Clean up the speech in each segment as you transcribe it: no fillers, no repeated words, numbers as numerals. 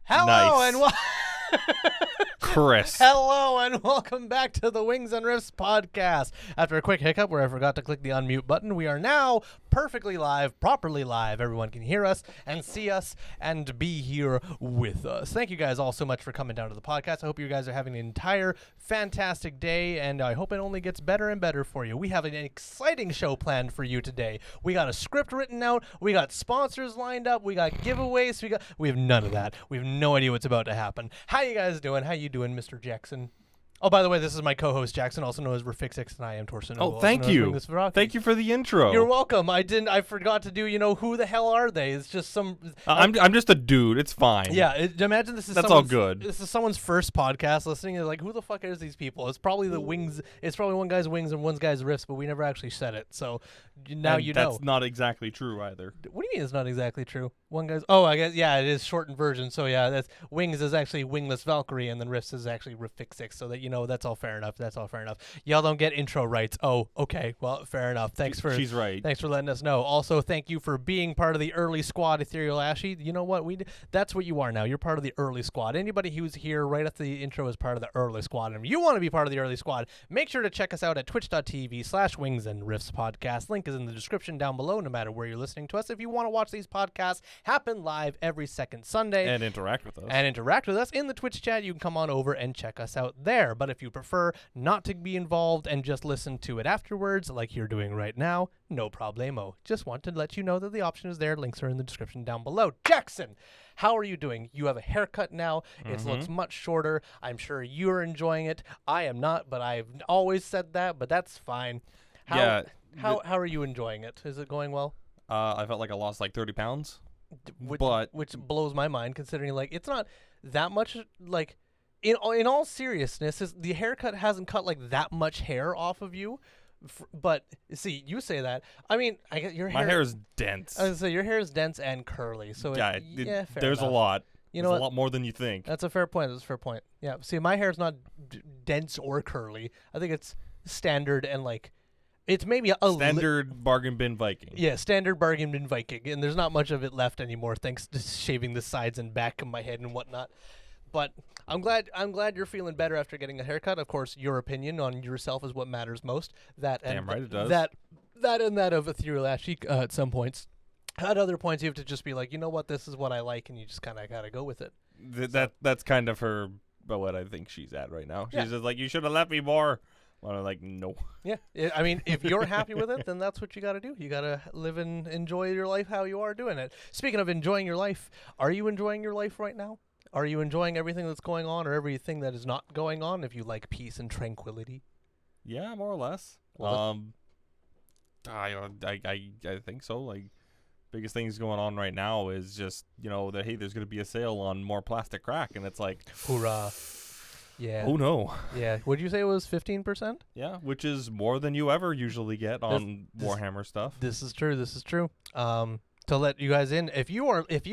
Hello Nice. and Chris. Hello and welcome back to the Wings and Riffs podcast. After a quick hiccup where I forgot to click the unmute button, we are now perfectly live, properly live. Everyone can hear us and see us and be here with us. Thank you guys all so much for coming down to the podcast. I hope you guys are having an entire fantastic day, and I hope it only gets better and better for you. We have an exciting show planned for you today. We got a script written out. We got sponsors lined up. We got giveaways. We have none of that. We have no idea what's about to happen. How you guys doing? How you doing, Mr. Jackson? Oh, by the way, this is my co-host Jackson, also known as Riffs, and I am Torsten. Oh, thank you. Thank you for the intro. You're welcome. I forgot to do. Who the hell are they? It's just some. I'm just a dude. It's fine. Yeah. Imagine this is. That's all good. This is someone's first podcast listening. They're like, who the fuck is these people? It's probably the Wings. It's probably one guy's Wings and one guy's Riffs, but we never actually said it. So now you know. That's not exactly true either. What do you mean it's not exactly true? One guy's. Oh, I guess yeah, it is shortened version. So yeah, that's Wings is actually WinglessValkyrie, and then Riffs is actually Riffs. So that that's all fair enough. That's all fair enough. Y'all don't get intro rights. Oh, okay. Well, fair enough. She's right. Thanks for letting us know. Also, thank you for being part of the early squad, Ethereal Ashy. You know what? That's what you are now. You're part of the early squad. Anybody who's here right after the intro is part of the early squad. And if you want to be part of the early squad, make sure to check us out at twitch.tv/Wings and Riffs podcast. Link is in the description down below, no matter where you're listening to us. If you want to watch these podcasts happen live every second Sunday. And interact with us. In the Twitch chat, you can come on over and check us out there. But if you prefer not to be involved and just listen to it afterwards, like you're doing right now, no problemo. Just want to let you know that the option is there. Links are in the description down below. Jackson, how are you doing? You have a haircut now. It looks much shorter. I'm sure you're enjoying it. I am not, but I've always said that, but that's fine. How are you enjoying it? Is it going well? I felt like I lost like 30 pounds. Which blows my mind, considering it's not that much. In all seriousness, the haircut hasn't cut that much hair off of you. But see, you say that. I mean, I get your hair. My hair is dense. I was gonna say your hair is dense and curly. So fair there's enough. a lot. There's a lot more than you think. That's a fair point. Yeah. See, my hair is not dense or curly. I think it's standard and it's maybe a standard bargain bin Viking. Yeah, standard bargain bin Viking, and there's not much of it left anymore, thanks to shaving the sides and back of my head and whatnot. But I'm glad you're feeling better after getting a haircut. Of course, your opinion on yourself is what matters most. Damn right it does. That and that of Ethereal Ashy at some points. At other points, you have to just be like, you know what, this is what I like, and you just kind of got to go with it. That's kind of her, but what I think she's at right now. She's just like, you should have let me more. Well, I'm like, no. Yeah, I mean, if you're happy with it, then that's what you got to do. You got to live and enjoy your life how you are doing it. Speaking of enjoying your life, are you enjoying your life right now? Are you enjoying everything that's going on or everything that is not going on, if you like peace and tranquility? Yeah, more or less. Well, I think so. Biggest things going on right now is just, that, hey, there's going to be a sale on more plastic crack. And it's like, hoorah. Yeah. Oh, no. Yeah. Would you say it was 15%? Yeah, which is more than you ever usually get on Warhammer stuff. This is true. To let you guys in, if you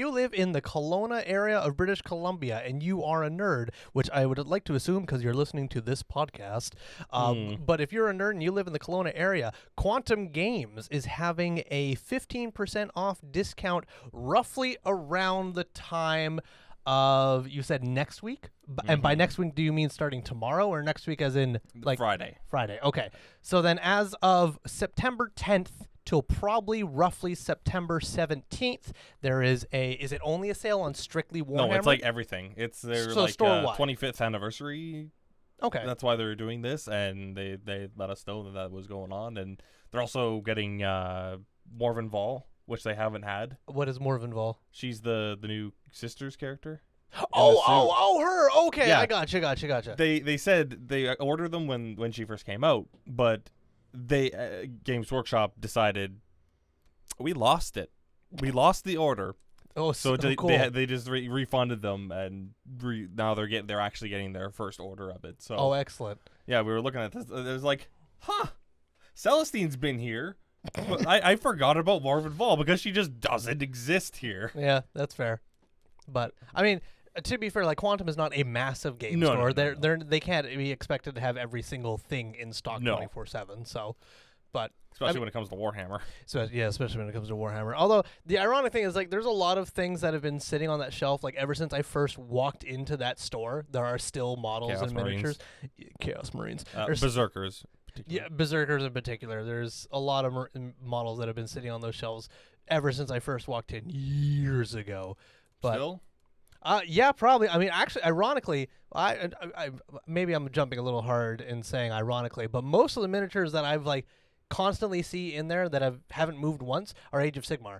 live in the Kelowna area of British Columbia and you are a nerd, which I would like to assume because you're listening to this podcast, but if you're a nerd and you live in the Kelowna area, Quantum Games is having a 15% off discount roughly around the time of, you said next week? And by next week, do you mean starting tomorrow or next week as in Friday? Friday. Okay. So then as of September 10th till probably roughly September 17th, there is is it only a sale on strictly Warhammer? No, it's like everything. It's their 25th anniversary. Okay. That's why they're doing this, and they let us know that was going on. And they're also getting Morven Vol, which they haven't had. What is Morven Vol? She's the new Sisters character. Her. Okay, yeah. I gotcha. They said they ordered them when she first came out, but Games Workshop decided we lost it. We lost the order. Oh, so cool. they just refunded them, and now they're actually getting their first order of it. So excellent. Yeah, we were looking at this. It was like, Celestine's been here. But I forgot about Morven Vol because she just doesn't exist here. Yeah, that's fair. But I mean, to be fair, Quantum is not a massive game store. No. They can't be expected to have every single thing in stock 24/7. So, But Especially when it comes to Warhammer. So yeah, especially when it comes to Warhammer. Although the ironic thing is, like, there's a lot of things that have been sitting on that shelf, like ever since I first walked into that store. There are still models Chaos and miniatures. Chaos Marines. Berserkers. Yeah, Berserkers in particular. There's a lot of models that have been sitting on those shelves ever since I first walked in years ago. But Still? yeah, probably. I mean, actually, ironically, I maybe I'm jumping a little hard in saying ironically, but most of the miniatures that I've like constantly see in there that haven't moved once are Age of Sigmar.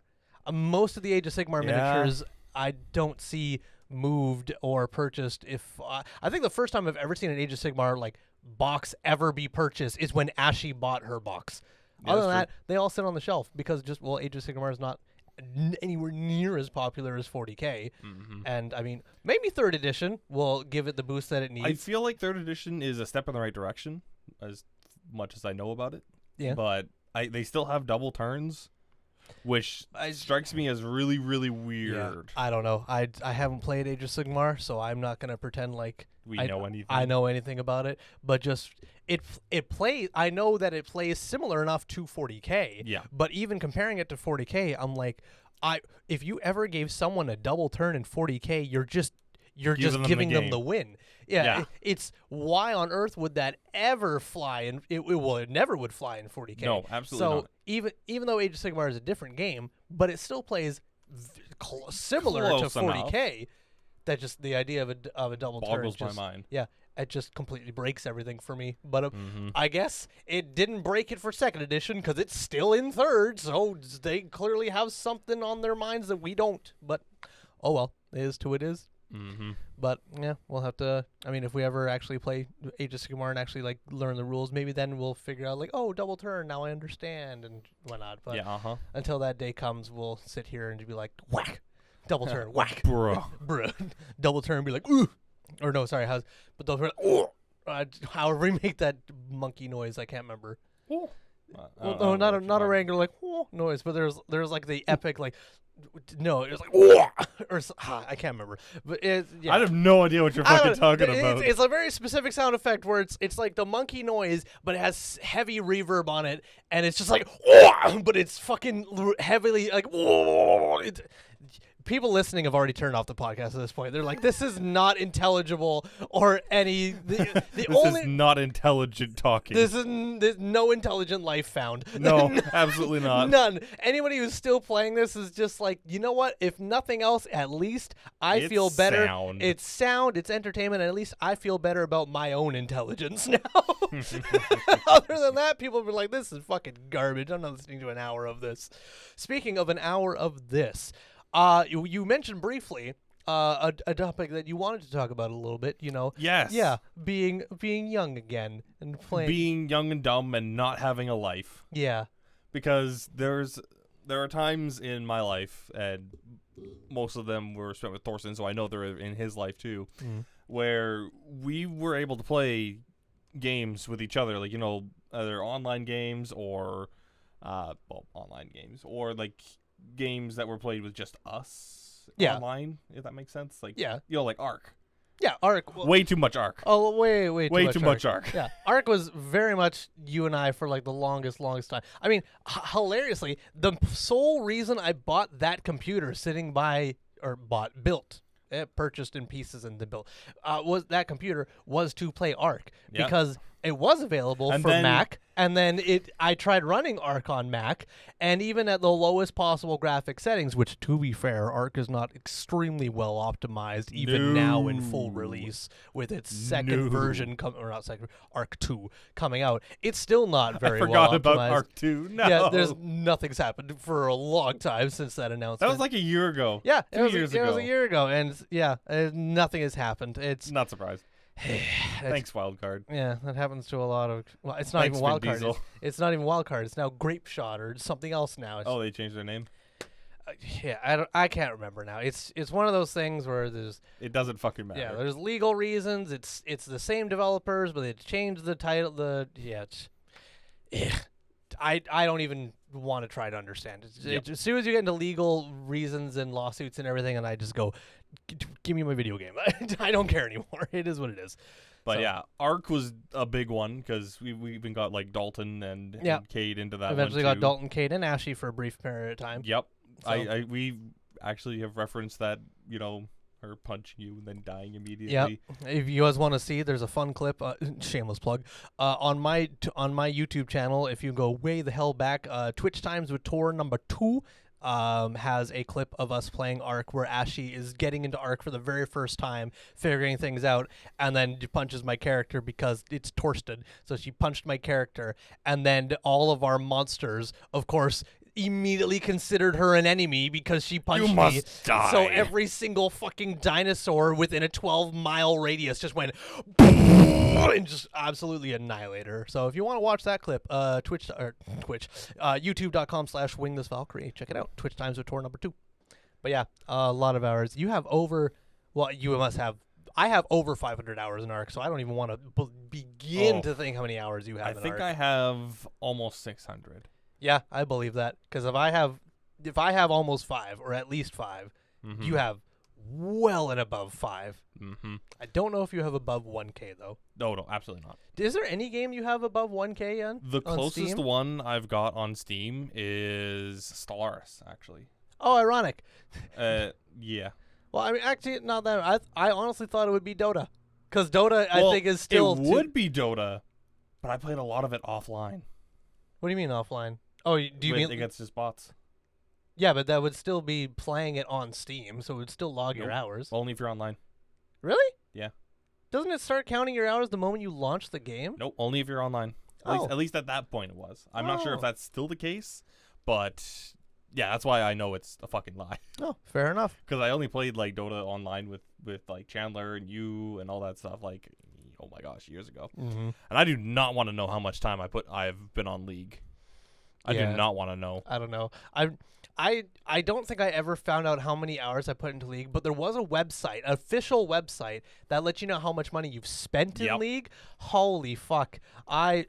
Most of the Age of Sigmar miniatures I don't see moved or purchased. If I think the first time I've ever seen an Age of Sigmar like box ever be purchased is when Ashy bought her box. Yeah, Other than that, they all sit on the shelf because Age of Sigmar is not anywhere near as popular as 40K. And I mean, maybe 3rd edition will give it the boost that it needs. I feel like 3rd edition is a step in the right direction, as much as I know about it. Yeah. But they still have double turns, which strikes me as really, really weird. Yeah, I don't know. I haven't played Age of Sigmar, so I'm not gonna pretend like I know anything. I know anything about it. But just it plays. I know that it plays similar enough to 40K. Yeah. But even comparing it to 40K, I'm like, if you ever gave someone a double turn in 40K, you're just giving them the win. Yeah. It's why on earth would that ever fly? And it never would fly in 40K. No, absolutely not. So even though Age of Sigmar is a different game, but it still plays similar Close to 40K. That just the idea of a double turn boggles my mind. Yeah, it just completely breaks everything for me. But I guess it didn't break it for 2nd edition because it's still in 3rd. So they clearly have something on their minds that we don't. But oh well, it is to it is. But yeah, we'll have to. I mean, if we ever actually play Age of Sigmar and actually like learn the rules, maybe then we'll figure out like, oh, double turn. Now I understand and whatnot. But until that day comes, we'll sit here and be like, whack, double turn, whack, bruh, double turn, and be like, ooh, or no, sorry, but double turn, oh, however we make that monkey noise, I can't remember. No, not a regular like noise, but there's like the epic like. No, it was like, or I can't remember, but I have no idea what you're fucking talking about. It's a very specific sound effect where it's like the monkey noise, but it has heavy reverb on it, and it's just like, but it's fucking heavily like, people listening have already turned off the podcast at this point. They're like, this is not intelligible or any. This is not intelligent talking. There's no intelligent life found. No, absolutely not. None. Anybody who's still playing this is just like, you know what? If nothing else, at least I feel better. Sound. It's sound. It's entertainment. And at least I feel better about my own intelligence now. Other than that, people will be like, this is fucking garbage. I'm not listening to an hour of this. Speaking of an hour of this. You mentioned briefly a topic that you wanted to talk about a little bit, you know. Yes. Yeah, being young again and playing. Being young and dumb and not having a life. Yeah. Because there are times in my life, and most of them were spent with Thorsten, so I know they're in his life too, where we were able to play games with each other, like, you know, either online games or, online games, or like games that were played with just us online, if that makes sense. Like, you know, like Ark. Yeah, Ark. Well, way too much Ark. Oh, way too much Ark. Yeah, Ark was very much you and I for like the longest time. I mean, hilariously, the sole reason I bought that computer purchased in pieces and then built, was to play Ark because it was available for Mac, and then I tried running Ark on Mac, and even at the lowest possible graphic settings, which, to be fair, Ark is not extremely well optimized even now in full release with its second version, Ark 2 coming out. It's still not very well optimized. I forgot about Ark 2. No. Yeah, nothing's happened for a long time since that announcement. That was like a year ago. Yeah, it was a year ago, and nothing has happened. It's not surprised. Thanks, Wildcard. Yeah, that happens to a lot of. Well, it's not even Wildcard. It's not even Wildcard. It's now Grape Shot or something else now. They changed their name. I can't remember now. It's one of those things where it doesn't fucking matter. Yeah, there's legal reasons. It's the same developers, but they changed the title. I don't even want to try to understand it. As soon as you get into legal reasons and lawsuits and everything, and I just go, give me my video game. I don't care anymore. It is what it is. But So- yeah, Arc was a big one because we even got like Dalton and Cade into that Eventually one got too. Dalton, Cade, and Ashley for a brief period of time. Yep. So- We actually have referenced that, her punching you and then dying immediately. Yep. If you guys want to see, there's a fun clip. Shameless plug. On my YouTube channel, if you go way the hell back, Twitch Times with Tor number 2 has a clip of us playing Arc where Ashley is getting into Arc for the very first time, figuring things out, and then punches my character because it's Torsten. So she punched my character, and then all of our monsters, of course, immediately considered her an enemy because she punched You me. must die. So every single fucking dinosaur within a 12-mile radius just went and just absolutely annihilate her. So if you want to watch that clip, youtube.com/WinglessValkyrie. Check it out. Twitch Times with Tor number 2. But yeah, a lot of hours. You have over, you must have, I have over 500 hours in Arc, so I don't even want to begin to think how many hours you have in Arc. I think I have almost 600. Yeah, I believe that. Because if I have almost 5, or at least 5, you have well and above 5. Mm-hmm. I don't know if you have above 1K, though. No, absolutely not. Is there any game you have above 1K in? The closest Steam? one I've got on Steam is Stellaris, actually. Oh, ironic. Yeah. Well, I mean, actually, not that. I honestly thought it would be Dota. Because Dota, I think, is still... It would be Dota, but I played a lot of it offline. What do you mean offline? Oh, do you mean... against just bots? Yeah, but that would still be playing it on Steam, so it would still log your Nope. hours. Only if you're online. Really? Yeah. Doesn't it start counting your hours the moment you launch the game? Nope, only if you're online. At least at that point it was. I'm not sure if that's still the case, but yeah, that's why I know it's a fucking lie. Oh, fair enough. Because I only played like Dota online with like Chandler and you and all that stuff like, oh my gosh, years ago. Mm-hmm. And I do not want to know how much time I've been on League. I do not want to know. I don't know. I don't think I ever found out how many hours I put into League, but there was a website, an official website, that lets you know how much money you've spent in League. Holy fuck. I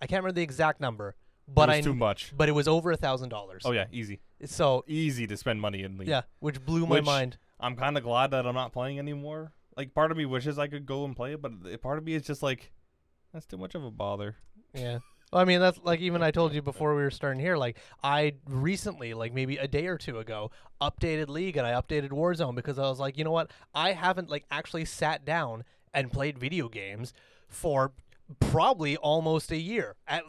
can't remember the exact number, but it was too much. But it was over $1,000. Oh yeah, easy. So easy to spend money in League. Yeah, which blew my mind. I'm kind of glad that I'm not playing anymore. Like, part of me wishes I could go and play it, but part of me is just like, that's too much of a bother. Yeah. Well, I mean, that's like, even I told you before we were starting here, like, I recently, like maybe a day or two ago, updated League and I updated Warzone because I was like, you know what? I haven't like actually sat down and played video games for probably almost a year, at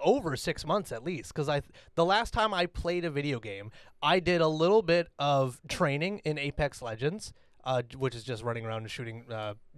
over 6 months at least, because the last time I played a video game, I did a little bit of training in Apex Legends, which is just running around and shooting,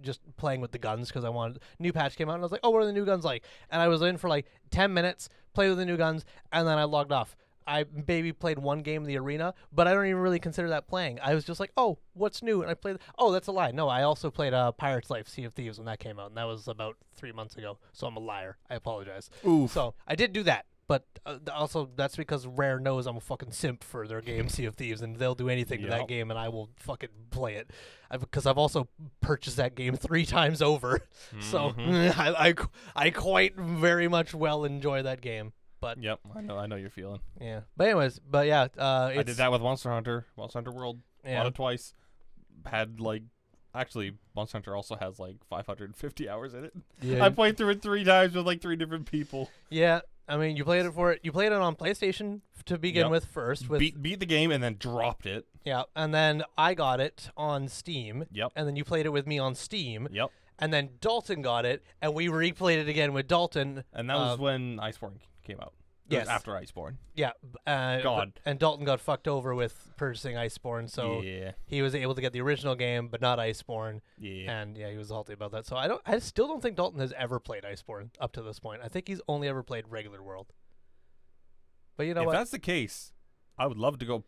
just playing with the guns because I wanted. New patch came out and I was like, oh, what are the new guns like? And I was in for like 10 minutes, played with the new guns, and then I logged off. I maybe played one game in the arena, but I don't even really consider that playing. I was just like, oh, what's new? And I played, oh, that's a lie. No, I also played Pirate's Life, Sea of Thieves when that came out, and that was about 3 months ago, so I'm a liar. I apologize. Oof. So I did do that, but also that's because Rare knows I'm a fucking simp for their game, Sea of Thieves, and they'll do anything to that game, and I will fucking play it. Because I've also purchased that game 3 times over, so I quite very much well enjoy that game. But yep, I know your feeling. Yeah, but anyways, but yeah, I did that with Monster Hunter World. Yeah. Bought it twice. Had like, actually, Monster Hunter also has like 550 hours in it. Yeah. I played through it 3 times with like 3 different people. Yeah, I mean, you played it on PlayStation to begin with first. With beat the game and then dropped it. Yeah, and then I got it on Steam. Yep. And then you played it with me on Steam. Yep. And then Dalton got it, and we replayed it again with Dalton. And that was when Iceborne came out. Yes. After Iceborne. Yeah. God. And Dalton got fucked over with purchasing Iceborne, so he was able to get the original game, but not Iceborne. Yeah. And yeah, he was salty about that. So I still don't think Dalton has ever played Iceborne up to this point. I think he's only ever played regular world. But you know what? If that's the case, I would love to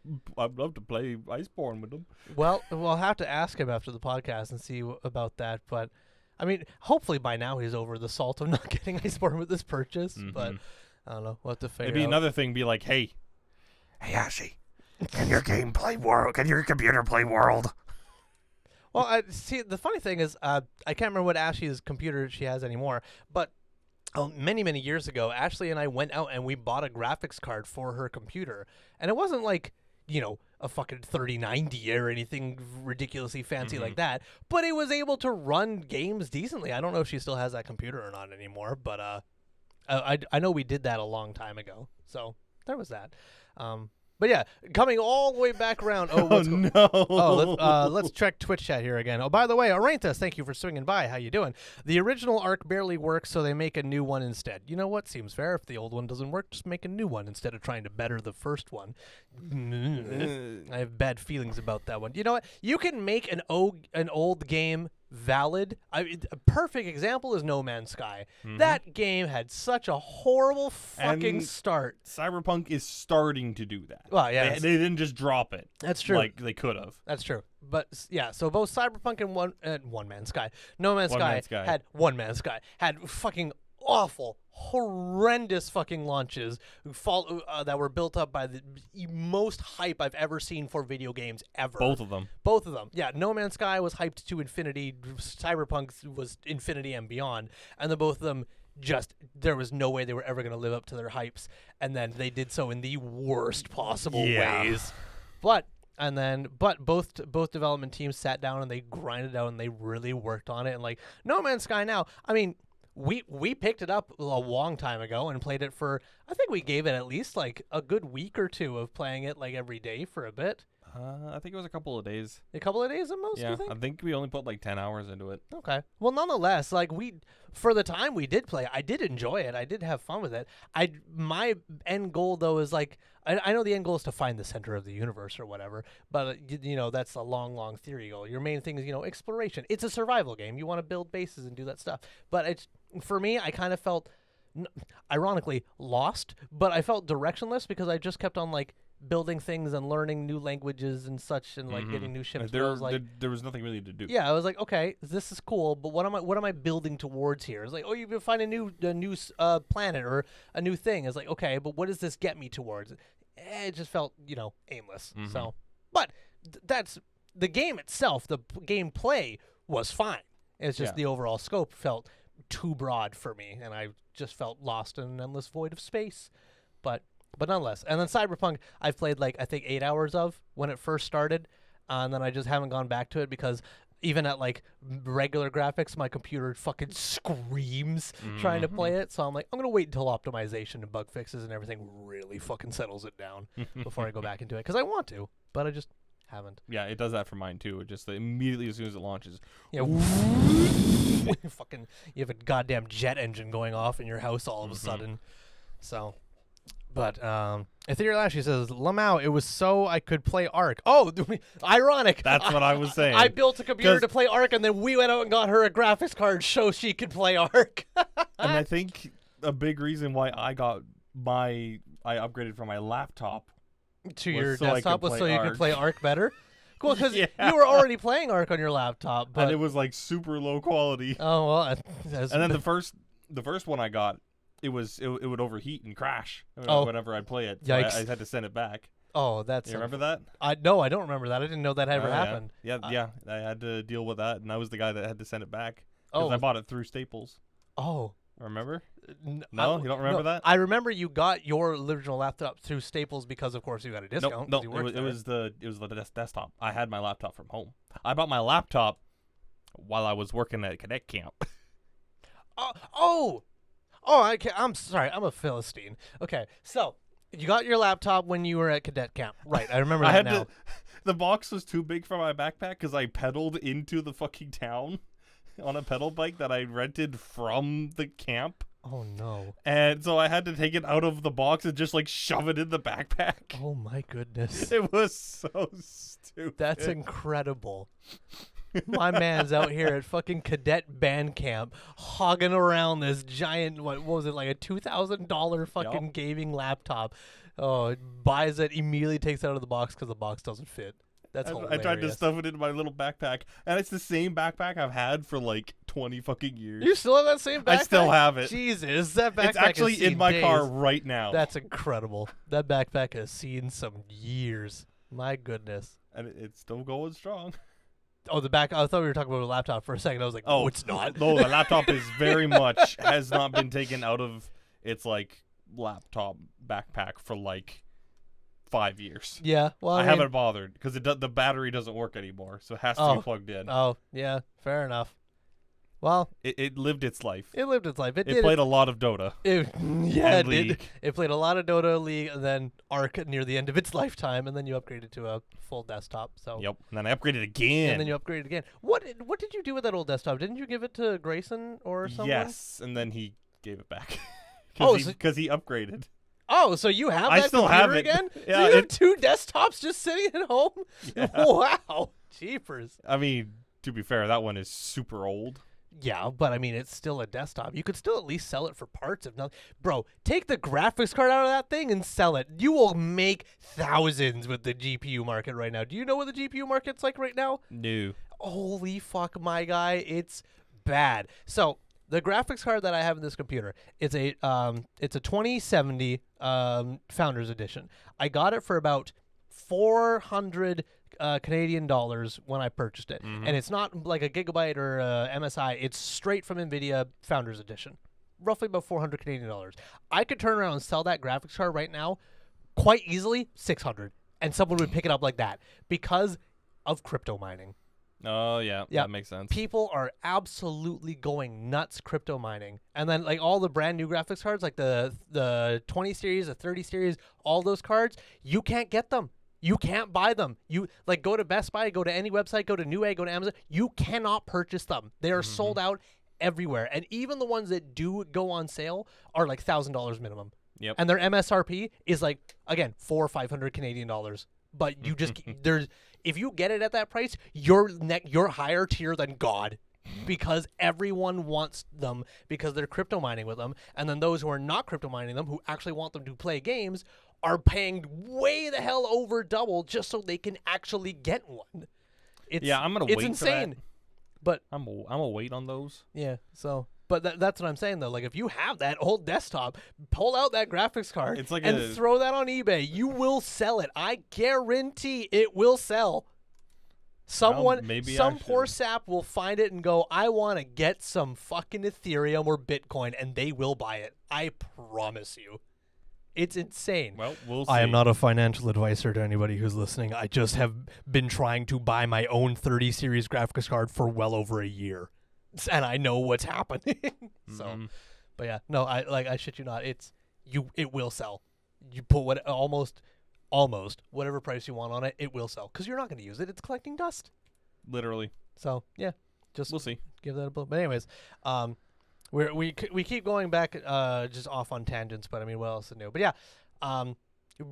play Iceborne with him. Well, we'll have to ask him after the podcast and see about that. But I mean, hopefully by now he's over the salt of not getting Iceborne with this purchase. Mm-hmm. But I don't know. We'll have to figure Maybe out. another thing be like, hey, Ashi, can your game play World? Can your computer play World? Well, see, the funny thing is, I can't remember what Ashley's computer she has anymore, but many, many years ago, Ashley and I went out and we bought a graphics card for her computer. And it wasn't like, a fucking 3090 or anything ridiculously fancy like that, but it was able to run games decently. I don't know if she still has that computer or not anymore, but I know we did that a long time ago. So there was that. But yeah, coming all the way back around. Let's check Twitch chat here again. Oh, by the way, Aranthus, thank you for swinging by. How you doing? The original Ark barely works, so they make a new one instead. You know what? Seems fair. If the old one doesn't work, just make a new one instead of trying to better the first one. I have bad feelings about that one. You know what? You can make an old game valid. A perfect example is No Man's Sky. That game had such a horrible fucking start. Cyberpunk is starting to do that. Well, yeah, they didn't just drop it. That's true. Like they could have. That's true. But yeah, so both Cyberpunk and One Man's Sky, No Man's Sky had One Man's Sky had fucking awful, horrendous fucking launches that were built up by the most hype I've ever seen for video games ever. Both of them. Yeah, No Man's Sky was hyped to infinity. Cyberpunk was infinity and beyond. And the both of them there was no way they were ever going to live up to their hypes. And then they did so in the worst possible ways. But both development teams sat down and they grinded out and they really worked on it. And like No Man's Sky now, I mean, we picked it up a long time ago and played it for, I think we gave it at least like a good week or two of playing it like every day for a bit. I think it was a couple of days. A couple of days at most, yeah, you think? I think we only put like 10 hours into it. Okay. Well, nonetheless, like for the time we did play, I did enjoy it. I did have fun with it. My end goal though is like, I know the end goal is to find the center of the universe or whatever, but that's a long theory goal. Your main thing is, exploration. It's a survival game. You want to build bases and do that stuff. But for me, I kind of felt, ironically, lost, but I felt directionless because I just kept on like building things and learning new languages and such and like getting new ships. There was nothing really to do. Yeah, I was like, okay, this is cool, but what am I building towards here? It's like, oh, you can find a new planet or a new thing. It's like, okay, but what does this get me towards? It just felt aimless. So, but that's the game itself. The gameplay was fine. It's just the overall scope felt too broad for me, and I just felt lost in an endless void of space. But nonetheless, and then Cyberpunk, I've played like I think 8 hours of when it first started, and then I just haven't gone back to it because even at like regular graphics, my computer fucking screams trying to play it. So I'm like, I'm gonna wait until optimization and bug fixes and everything really fucking settles it down before I go back into it because I want to, but I just haven't. Yeah, it does that for mine too. It just immediately as soon as it launches. Yeah, fucking, you have a goddamn jet engine going off in your house all of a sudden. So. But Ethereal Ashley says, Lamau, it was so I could play Ark. Oh, ironic. That's what I was saying. I built a computer to play Ark, and then we went out and got her a graphics card so she could play Ark. And I think a big reason why I upgraded from my laptop to your desktop was so you could play Ark better. Cool, because yeah. You were already playing Ark on your laptop, but and it was like super low quality. Oh well, and then the first one I got. It would overheat and crash whenever I'd play it. So I had to send it back. Oh, that's... You remember that? No, I don't remember that. I didn't know that ever happened. Yeah, I had to deal with that, and I was the guy that had to send it back. Because I bought it through Staples. Oh. Remember? No, you don't remember that? I remember you got your original laptop through Staples because, of course, you got a discount. No, it was the desktop. I had my laptop from home. I bought my laptop while I was working at cadet camp. I'm sorry. I'm a Philistine. Okay, so you got your laptop when you were at cadet camp. Right, I remember that now. The box was too big for my backpack because I pedaled into the fucking town on a pedal bike that I rented from the camp. Oh, no. And so I had to take it out of the box and just, like, shove it in the backpack. Oh, my goodness. It was so stupid. That's incredible. My man's out here at fucking cadet band camp hogging around this giant, what was it, like a $2,000 fucking gaming laptop. Oh, buys it, immediately takes it out of the box because the box doesn't fit. That's hilarious. I tried to stuff it into my little backpack, and it's the same backpack I've had for like 20 fucking years. You still have that same backpack? I still have it. Jesus, that backpack It's actually has seen in my days. car right now. That's incredible. That backpack has seen some years. My goodness. And it's still going strong. Oh, the back. I thought we were talking about a laptop for a second. I was like, oh, it's not. No, the laptop is very much has not been taken out of its like laptop backpack for like 5 years. Yeah, well, I mean, haven't bothered because the battery doesn't work anymore, so it has to be plugged in. Oh, yeah, fair enough. Well, It lived its life. it lived its life. It played a lot of Dota. Yeah, and it did. League. It played a lot of Dota, League, and then Arc near the end of its lifetime, and then you upgraded to a full desktop. So Yep, and then I upgraded again. And then you upgraded again. What did you do with that old desktop? Didn't you give it to Grayson or someone? Yes, and then he gave it back. Oh, Because he upgraded. Oh, so you have I that still computer have it. again? Yeah, so you have 2 desktops just sitting at home? Yeah. Wow. Jeepers. I mean, to be fair, that one is super old. Yeah, but I mean, it's still a desktop. You could still at least sell it for parts, if not. Bro, take the graphics card out of that thing and sell it. You will make thousands with the GPU market right now. Do you know what the GPU market's like right now? No. Holy fuck, my guy, it's bad. So the graphics card that I have in this computer, it's a 2070 Founders Edition. I got it for about 400 Canadian dollars when I purchased it, and it's not like a gigabyte or MSI. It's straight from NVIDIA Founders Edition, roughly about 400 Canadian dollars. I could turn around and sell that graphics card right now, quite easily, 600, and someone would pick it up like that because of crypto mining. Oh, yeah, that makes sense. People are absolutely going nuts crypto mining. And then like all the brand new graphics cards, like the 20 series, the 30 series, all those cards, you can't get them. You can't buy them. You like go to Best Buy, go to any website, go to Newegg, go to Amazon. You cannot purchase them. They are sold out everywhere. And even the ones that do go on sale are like $1,000 minimum. Yep. And their MSRP is like, again, 400 or 500 Canadian dollars. But you just if you get it at that price, you're higher tier than God, because everyone wants them because they're crypto mining with them, and then those who are not crypto mining them, who actually want them to play games, are paying way the hell over double just so they can actually get one. I'm gonna wait. It's insane. For that. But I'm gonna wait on those. Yeah. So. But that's what I'm saying, though. Like, if you have that old desktop, pull out that graphics card and throw that on eBay. You will sell it. I guarantee it will sell. Some poor sap will find it and go, I want to get some fucking Ethereum or Bitcoin, and they will buy it. I promise you. It's insane. Well, we'll see. I am not a financial advisor to anybody who's listening. I just have been trying to buy my own 30 series graphics card for well over a year. And I know what's happening. So, but yeah, no, I shit you not. It will sell. You put almost whatever price you want on it, it will sell because you're not going to use it. It's collecting dust. Literally. So yeah, just we'll see. Give that a blow. But anyways, we keep going back just off on tangents. But I mean, what else is new? But yeah,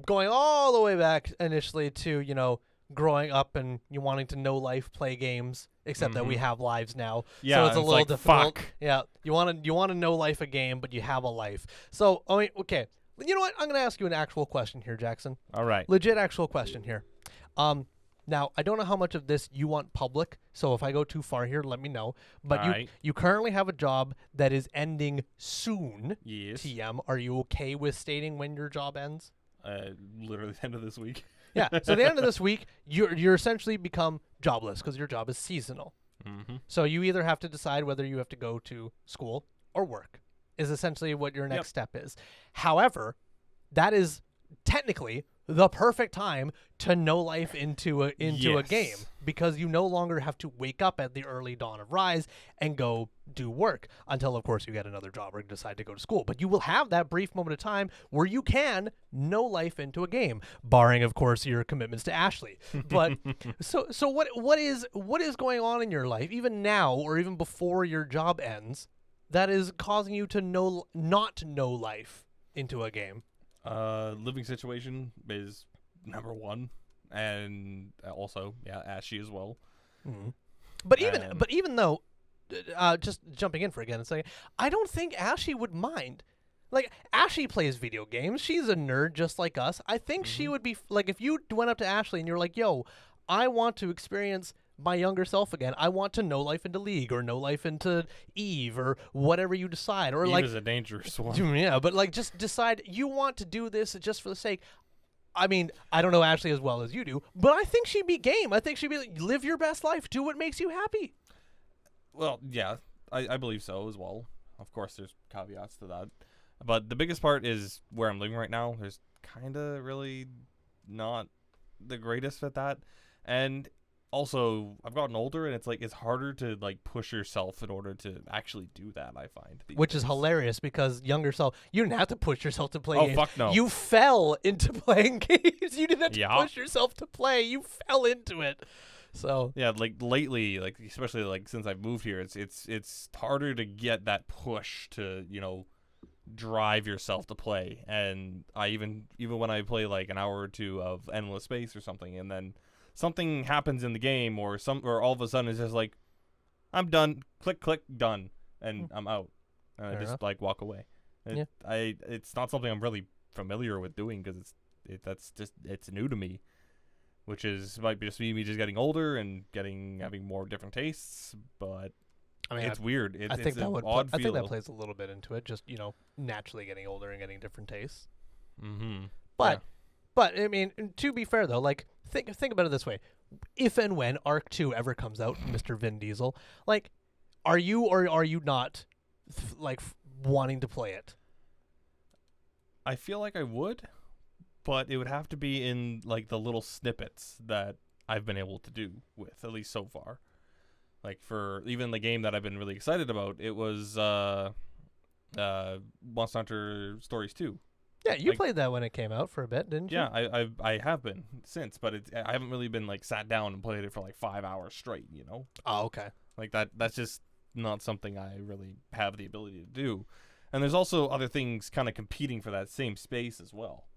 going all the way back initially to growing up and you wanting to know life, play games, except that we have lives now. Yeah, so it's a little difficult. Fuck. Yeah, you want to know life a game, but you have a life. So I mean, okay, you know what? I'm gonna ask you an actual question here, Jackson. All right. Legit actual question here. Now I don't know how much of this you want public, so if I go too far here, let me know. But you currently have a job that is ending soon. Yes. TM. Are you okay with stating when your job ends? Literally the end of this week. Yeah, so at the end of this week, you're essentially become jobless because your job is seasonal. So you either have to decide whether you have to go to school or work is essentially what your next step is. However, that is technically the perfect time to know life into a game, because you no longer have to wake up at the early dawn of rise and go do work until, of course, you get another job or decide to go to school. But you will have that brief moment of time where you can know life into a game, barring, of course, your commitments to Ashley. But so what is going on in your life, even now or even before your job ends, that is causing you to not know life into a game? Living situation is number one, and also Ashy as well. But even though, just jumping in for again and saying, I don't think Ashy would mind. Like, Ashley plays video games. She's a nerd just like us. I think she would be like, if you went up to Ashley and you're like, yo, I want to experience my younger self again. I want to know life into League or know life into Eve or whatever you decide. Or Eve is a dangerous one. Yeah, but like just decide you want to do this just for the sake. I mean, I don't know Ashley as well as you do, but I think she'd be game. I think she'd be like, live your best life. Do what makes you happy. Well, yeah, I believe so as well. Of course, there's caveats to that. But the biggest part is where I'm living right now. There's kind of really not the greatest at that. And also, I've gotten older, and it's harder to like push yourself in order to actually do that. I find, which is hilarious because younger self, you didn't have to push yourself to play Oh games. fuck no! You fell into playing games. You didn't have to Yeah. push yourself to play. You fell into it. So Yeah, like lately, like especially like since I've moved here, it's harder to get that push to drive yourself to play. And I even when I play like an hour or two of Endless Space or something, and then something happens in the game, or all of a sudden it's just like, I'm done, click done, and I'm out, and Fair I just enough. like walk away. It's not something I'm really familiar with doing because it's new to me, which might just be me just getting older and having more different tastes, but I mean, it's weird. I think it's that an would. odd I think that feel. plays a little bit into it. Just naturally getting older and getting different tastes. Mm-hmm. But I mean, to be fair though, like think about it this way: if and when Arc 2 ever comes out, Mr. Vin Diesel, like, are you or are you not wanting to play it? I feel like I would, but it would have to be in like the little snippets that I've been able to do with, at least so far. Like for even the game that I've been really excited about, it was Monster Hunter Stories 2. Yeah, you played that when it came out for a bit, didn't you? Yeah, I have been since, but I haven't really been like sat down and played it for like 5 hours straight, Oh, okay. Like that's just not something I really have the ability to do. And there's also other things kind of competing for that same space as well.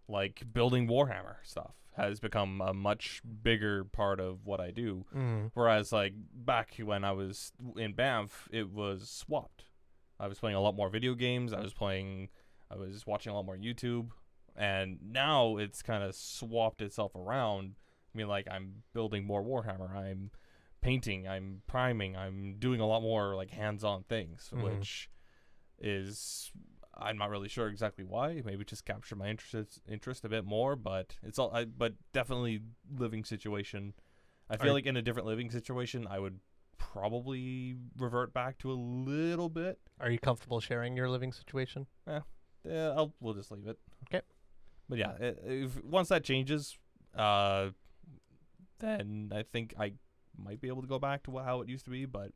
Like building Warhammer stuff has become a much bigger part of what I do. Mm. Whereas like back when I was in Banff, it was swapped. I was playing a lot more video games. I was watching a lot more YouTube, and now it's kind of swapped itself around. I mean, like, I'm building more Warhammer, I'm painting, I'm priming, I'm doing a lot more like hands-on things, which is, I'm not really sure exactly why. Maybe just capture my interest a bit more, but but definitely living situation. I feel like in a different living situation, I would probably revert back to a little bit. Are you comfortable sharing your living situation? Yeah, we'll just leave it. Okay. But yeah, once that changes, then I think I might be able to go back to how it used to be, but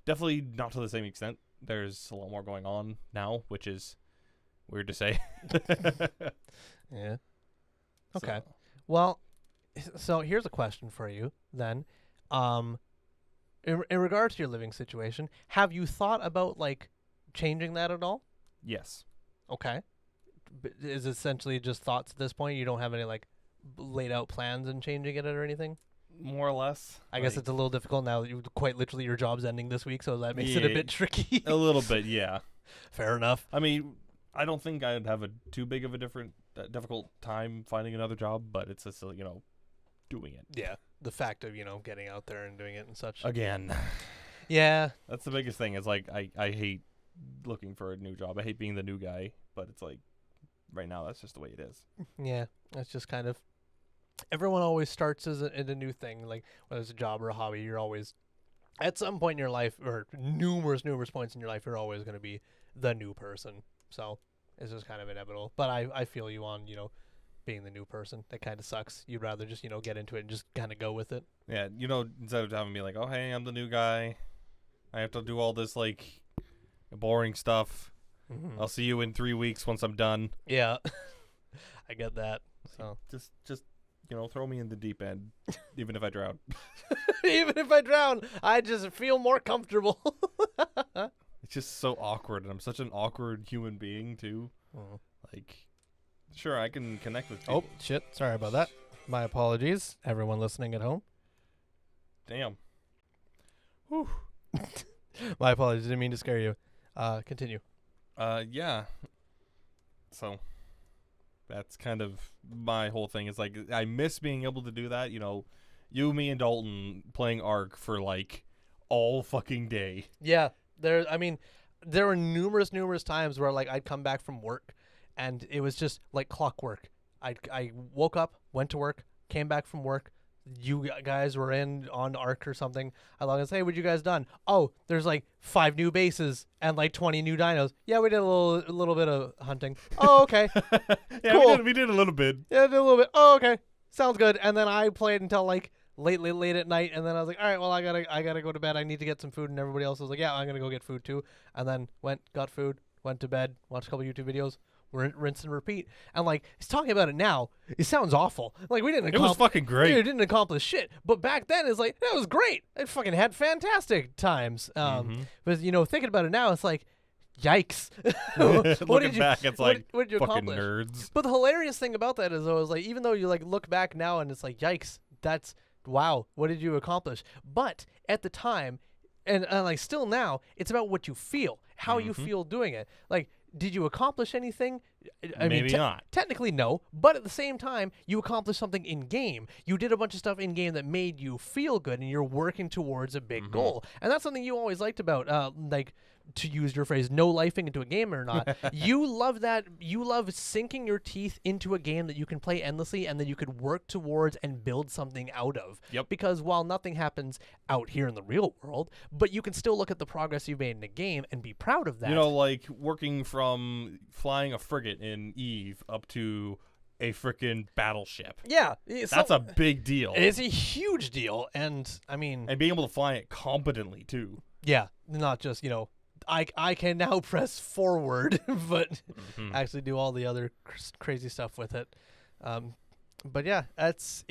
definitely not to the same extent. There's a lot more going on now, which is weird to say. Yeah. Okay. So, Well, so here's a question for you then. In regards to your living situation, have you thought about like changing that at all? yes. Okay. Is it essentially just thoughts at this point? You don't have any like laid out plans in changing it or anything? More or less. I guess it's a little difficult now that quite literally your job's ending this week, so that makes it a bit tricky. A little bit, yeah. Fair enough. I mean, I don't think I'd have too big of a difficult time finding another job, but it's just, doing it. Yeah. The fact of, getting out there and doing it and such. Again. Yeah. That's the biggest thing. Is like I hate looking for a new job. I hate being the new guy, but it's like right now that's just the way it is. Yeah. That's just kind of, everyone always starts in a new thing, like whether it's a job or a hobby. You're always, at some point in your life, or numerous points in your life, you're always going to be the new person. So it's just kind of inevitable. But I feel you on, being the new person. That kind of sucks. You'd rather just, get into it and just kind of go with it. Yeah, instead of having me like, oh hey, I'm the new guy, I have to do all this like boring stuff. Mm-hmm. I'll see you in 3 weeks once I'm done. Yeah. I get that. So Just throw me in the deep end, even if I drown. even if I drown, I just feel more comfortable. It's just so awkward, and I'm such an awkward human being too. Oh. Like, sure, I can connect with people. Oh, shit. Sorry about that. My apologies, everyone listening at home. Damn. Whew. My apologies. Didn't mean to scare you. Continue. Yeah. So that's kind of my whole thing. Is like I miss being able to do that. You, me, and Dalton playing Ark for like all fucking day. Yeah. There were numerous times where like I'd come back from work and it was just like clockwork. I woke up, went to work, came back from work, you guys were in on Ark or something. I log in and say, hey, what you guys done? Oh, there's like 5 new bases and like 20 new dinos. Yeah, we did a little bit of hunting. Oh, okay. Yeah, cool. we did a little bit. Yeah, did a little bit. Oh, okay. Sounds good. And then I played until like late at night, and then I was like, all right, well, I gotta go to bed. I need to get some food. And everybody else was like, yeah, I'm gonna go get food too. And then got food, went to bed, watched a couple YouTube videos, rinse and repeat. And like, he's talking about it now, it sounds awful. Like, It was fucking great. It didn't accomplish shit. But back then, it's like, that was great. I fucking had fantastic times. But thinking about it now, it's like, yikes. Looking back, it's like, what did you fucking accomplish? nerds. But the hilarious thing about that is, though, is like, even though you like look back now and it's like, yikes, that's wow, what did you accomplish? But at the time, and like still now, it's about what you feel, how you feel doing it. Like, did you accomplish anything? I mean, Maybe not. Technically, no. But at the same time, you accomplished something in game. You did a bunch of stuff in game that made you feel good, and you're working towards a big goal. And that's something you always liked about, like, to use your phrase, no lifing into a game or not. You love that. You love sinking your teeth into a game that you can play endlessly and that you could work towards and build something out of. Yep. Because while nothing happens out here in the real world, but you can still look at the progress you've made in a game and be proud of that. You know, like working from flying a frigate in Eve up to a freaking battleship. Yeah. That's a big deal. It's a huge deal. And, I mean... And being able to fly it competently, too. Yeah. Not just, I can now press forward, but actually do all the other crazy stuff with it. But yeah, it's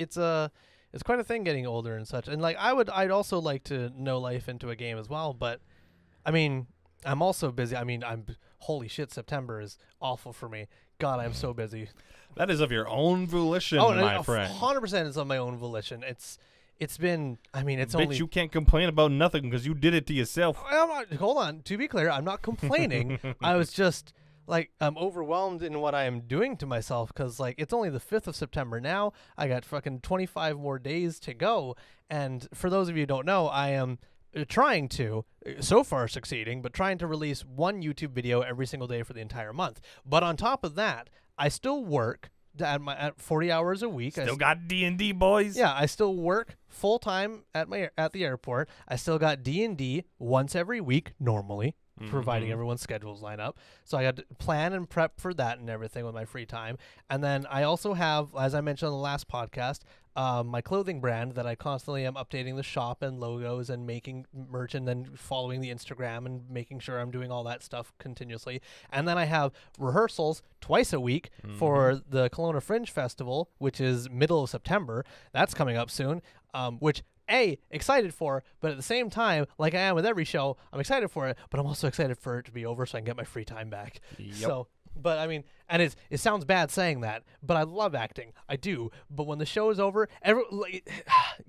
quite a thing getting older and such. And like I'd also like to no life into a game as well. But I mean, I'm also busy. I mean, holy shit, September is awful for me. God, I'm so busy. That is of your own volition, my friend. 100% is of my own volition. It's been, I mean, it's only... you can't complain about nothing because you did it to yourself. Hold on. To be clear, I'm not complaining. I was just, like, I'm overwhelmed in what I am doing to myself because, like, it's only the 5th of September now. I got fucking 25 more days to go. And for those of you who don't know, I am trying to, so far succeeding, but trying to release one YouTube video every single day for the entire month. But on top of that, I still work at 40 hours a week. Still got D&D, boys. Yeah, I still work full time at the airport. I still got D&D once every week normally, providing everyone's schedules line up. So I got to plan and prep for that and everything with my free time. And then I also have, as I mentioned on the last podcast, my clothing brand that I constantly am updating the shop and logos and making merch and then following the Instagram and making sure I'm doing all that stuff continuously. And then I have rehearsals twice a week for the Kelowna Fringe Festival, which is middle of September. That's coming up soon, which excited for, but at the same time, like I am with every show, I'm excited for it, but I'm also excited for it to be over so I can get my free time back. Yep. So, but I mean, and it sounds bad saying that, but I love acting. I do. But when the show is over,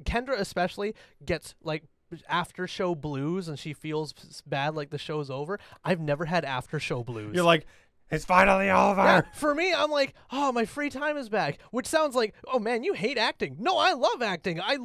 Kendra especially gets like after show blues and she feels bad like the show's over. I've never had after show blues. You're like, it's finally over. Yeah, for me, I'm like, oh, my free time is back, which sounds like, oh man, you hate acting. No, I love acting. I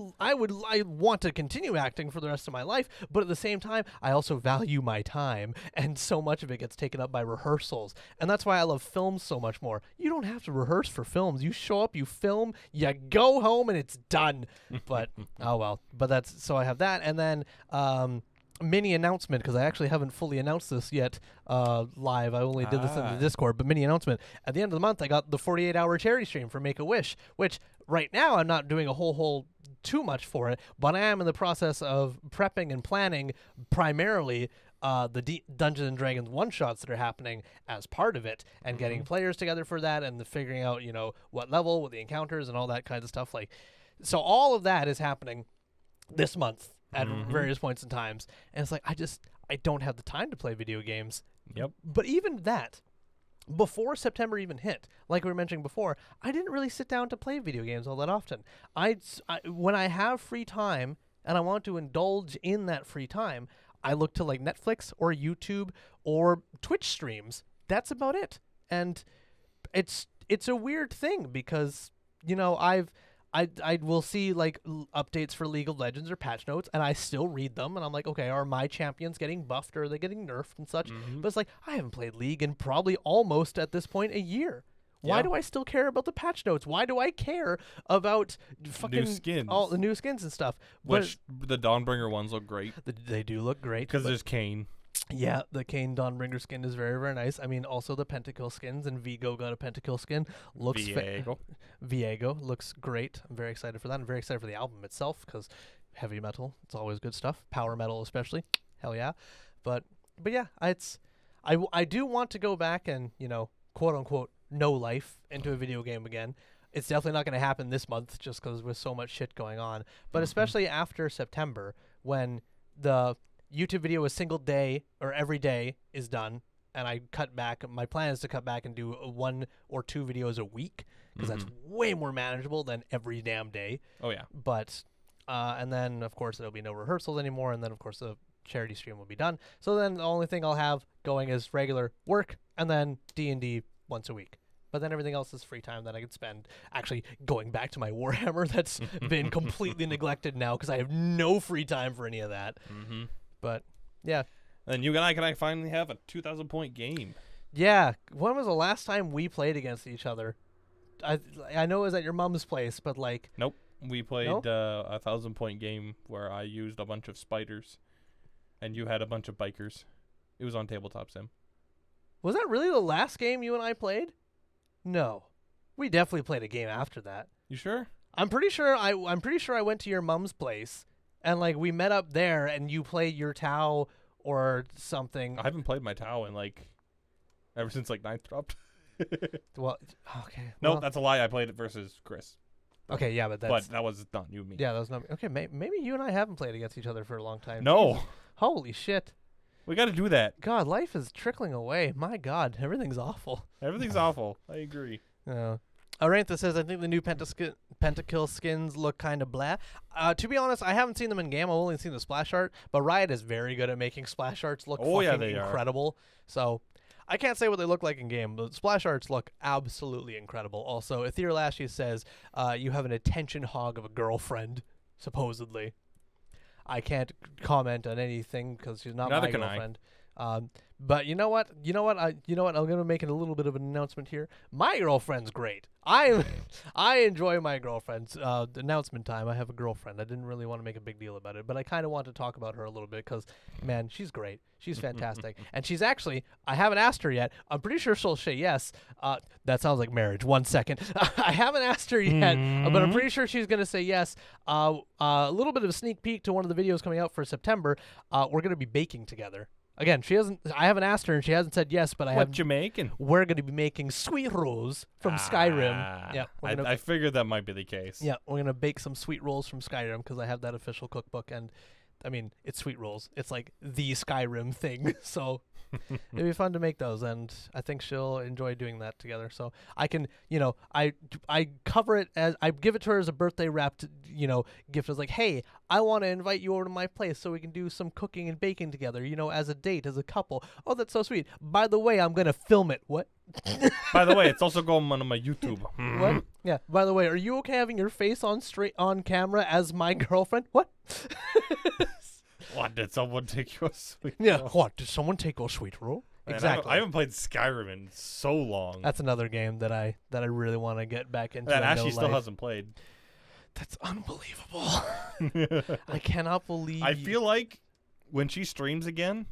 want to continue acting for the rest of my life, but at the same time, I also value my time, and so much of it gets taken up by rehearsals, and that's why I love films so much more. You don't have to rehearse for films. You show up, you film, you go home, and it's done. But oh well. But that's so I have that, and then mini announcement, because I actually haven't fully announced this yet live. I only did this in the Discord, but mini announcement. At the end of the month, I got the 48-hour charity stream for Make-A-Wish, which right now I'm not doing a whole too much for it, but I am in the process of prepping and planning primarily the Dungeons and Dragons one-shots that are happening as part of it, and getting players together for that, and figuring out, what level, what the encounters, and all that kind of stuff. Like, so all of that is happening this month at various points in times, and it's like I don't have the time to play video games. Yep. But even that, before September even hit, like we were mentioning before, I didn't really sit down to play video games all that often. When I have free time and I want to indulge in that free time, I look to like Netflix or YouTube or Twitch streams. That's about it. And it's a weird thing because I will see like updates for League of Legends or patch notes, and I still read them, and I'm like, okay, are my champions getting buffed or are they getting nerfed and such? But it's like, I haven't played League in probably almost at this point a year. Why do I still care about the patch notes? Why do I care about fucking skins. all the new skins and stuff? Which the Dawnbringer ones look great. They do look great. Because there's Kane. Yeah, the Kane Dawnbringer skin is very, very nice. I mean, also the Pentakill skins, and Vigo got a Pentakill skin. Viego looks great. I'm very excited for that. I'm very excited for the album itself, because heavy metal, it's always good stuff. Power metal especially. Hell yeah. But yeah, I do want to go back and, quote unquote, no life into a video game again. It's definitely not going to happen this month just because with so much shit going on. But especially after September, when the YouTube video a single day or every day is done, and I cut back. My plan is to cut back and do 1 or 2 videos a week, because that's way more manageable than every damn day. Oh, yeah. But, and then, of course, there'll be no rehearsals anymore, and then, of course, the charity stream will be done. So then the only thing I'll have going is regular work, and then D&D once a week. But then everything else is free time that I can spend actually going back to my Warhammer that's been completely neglected now because I have no free time for any of that. But, yeah. And you and I can finally have a 2,000-point game. Yeah. When was the last time we played against each other? I know it was at your mom's place, but like... Nope. We played a 1,000-point game where I used a bunch of spiders, and you had a bunch of bikers. It was on Tabletop Sim. Was that really the last game you and I played? No. We definitely played a game after that. You sure? I'm pretty sure I went to your mom's place, and like we met up there, and you played your Tau or something. I haven't played my Tau in ever since Ninth dropped. Well, okay. No, that's a lie. I played it versus Chris. Okay, yeah, but that was not you and me. Yeah, that was not me. Okay, maybe you and I haven't played against each other for a long time. No. Jesus. Holy shit. We got to do that. God, life is trickling away. My God, everything's awful. Everything's awful. I agree. Arantha says, I think the new Pentakill skins look kind of blah. To be honest, I haven't seen them in game. I've only seen the splash art. But Riot is very good at making splash arts look incredible. So I can't say what they look like in game, but splash arts look absolutely incredible. Also, Ethereal Lashy says, you have an attention hog of a girlfriend, supposedly. I can't comment on anything because she's not my girlfriend. But you know what? I'm gonna make it a little bit of an announcement here. My girlfriend's great. I enjoy my girlfriend's announcement time. I have a girlfriend. I didn't really want to make a big deal about it, but I kind of want to talk about her a little bit because, man, she's great. She's fantastic, and she's actually. I haven't asked her yet. I'm pretty sure she'll say yes. That sounds like marriage. 1 second. I haven't asked her yet, but I'm pretty sure she's gonna say yes. A little bit of a sneak peek to one of the videos coming out for September. We're gonna be baking together. Again, I haven't asked her, and she hasn't said yes, but What you making? We're going to be making sweet rolls from Skyrim. Yeah, I figured that might be the case. Yeah, we're going to bake some sweet rolls from Skyrim because I have that official cookbook, and, I mean, it's sweet rolls. It's like the Skyrim thing, so it'd be fun to make those, and I think she'll enjoy doing that together. So I can, I cover it as, I give it to her as a birthday wrapped, gift. As like, hey, I want to invite you over to my place so we can do some cooking and baking together, as a date, as a couple. Oh, that's so sweet. By the way, I'm going to film it. What? By the way, it's also going on my YouTube. What? Yeah. By the way, are you okay having your face on camera as my girlfriend? What? What, did someone take your sweet roll? Yeah, what? Did someone take your sweet roll? Man, Exactly. I haven't played Skyrim in so long. That's another game that I really want to get back into. That Ashley still hasn't played. That's unbelievable. I cannot believe. I feel like when she streams again,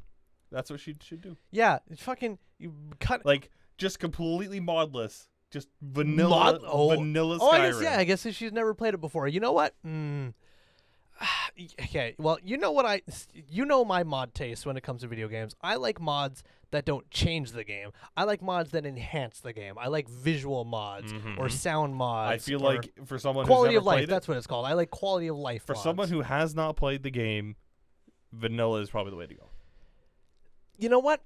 that's what she should do. Yeah, fucking cut. Just completely modless. Just vanilla Skyrim. I guess she's never played it before. You know what? Okay, well, my mod taste when it comes to video games. I like mods that don't change the game. I like mods that enhance the game. I like visual mods or sound mods. I feel like for someone quality who's of never life, played that's what it's called. I like quality of life for mods. someone who has not played the game, vanilla is probably the way to go. You know what?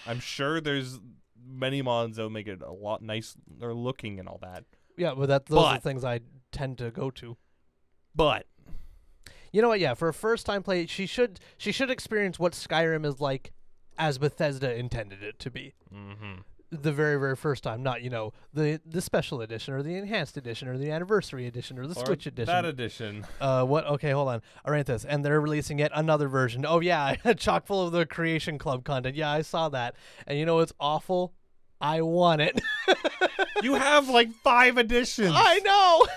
I'm sure there's many mods that will make it a lot nicer looking and all that. Yeah, but those are the things I tend to go to. But you know what? Yeah, for a first-time play, she should experience what Skyrim is like, as Bethesda intended it to be. The very, very first time, not the special edition or the enhanced edition or the anniversary edition or the Switch edition. That edition. What? Okay, hold on. Aranthus, and they're releasing yet another version. Oh yeah, chock full of the Creation Club content. Yeah, I saw that. And it's awful. I want it. You have like 5 editions. I know.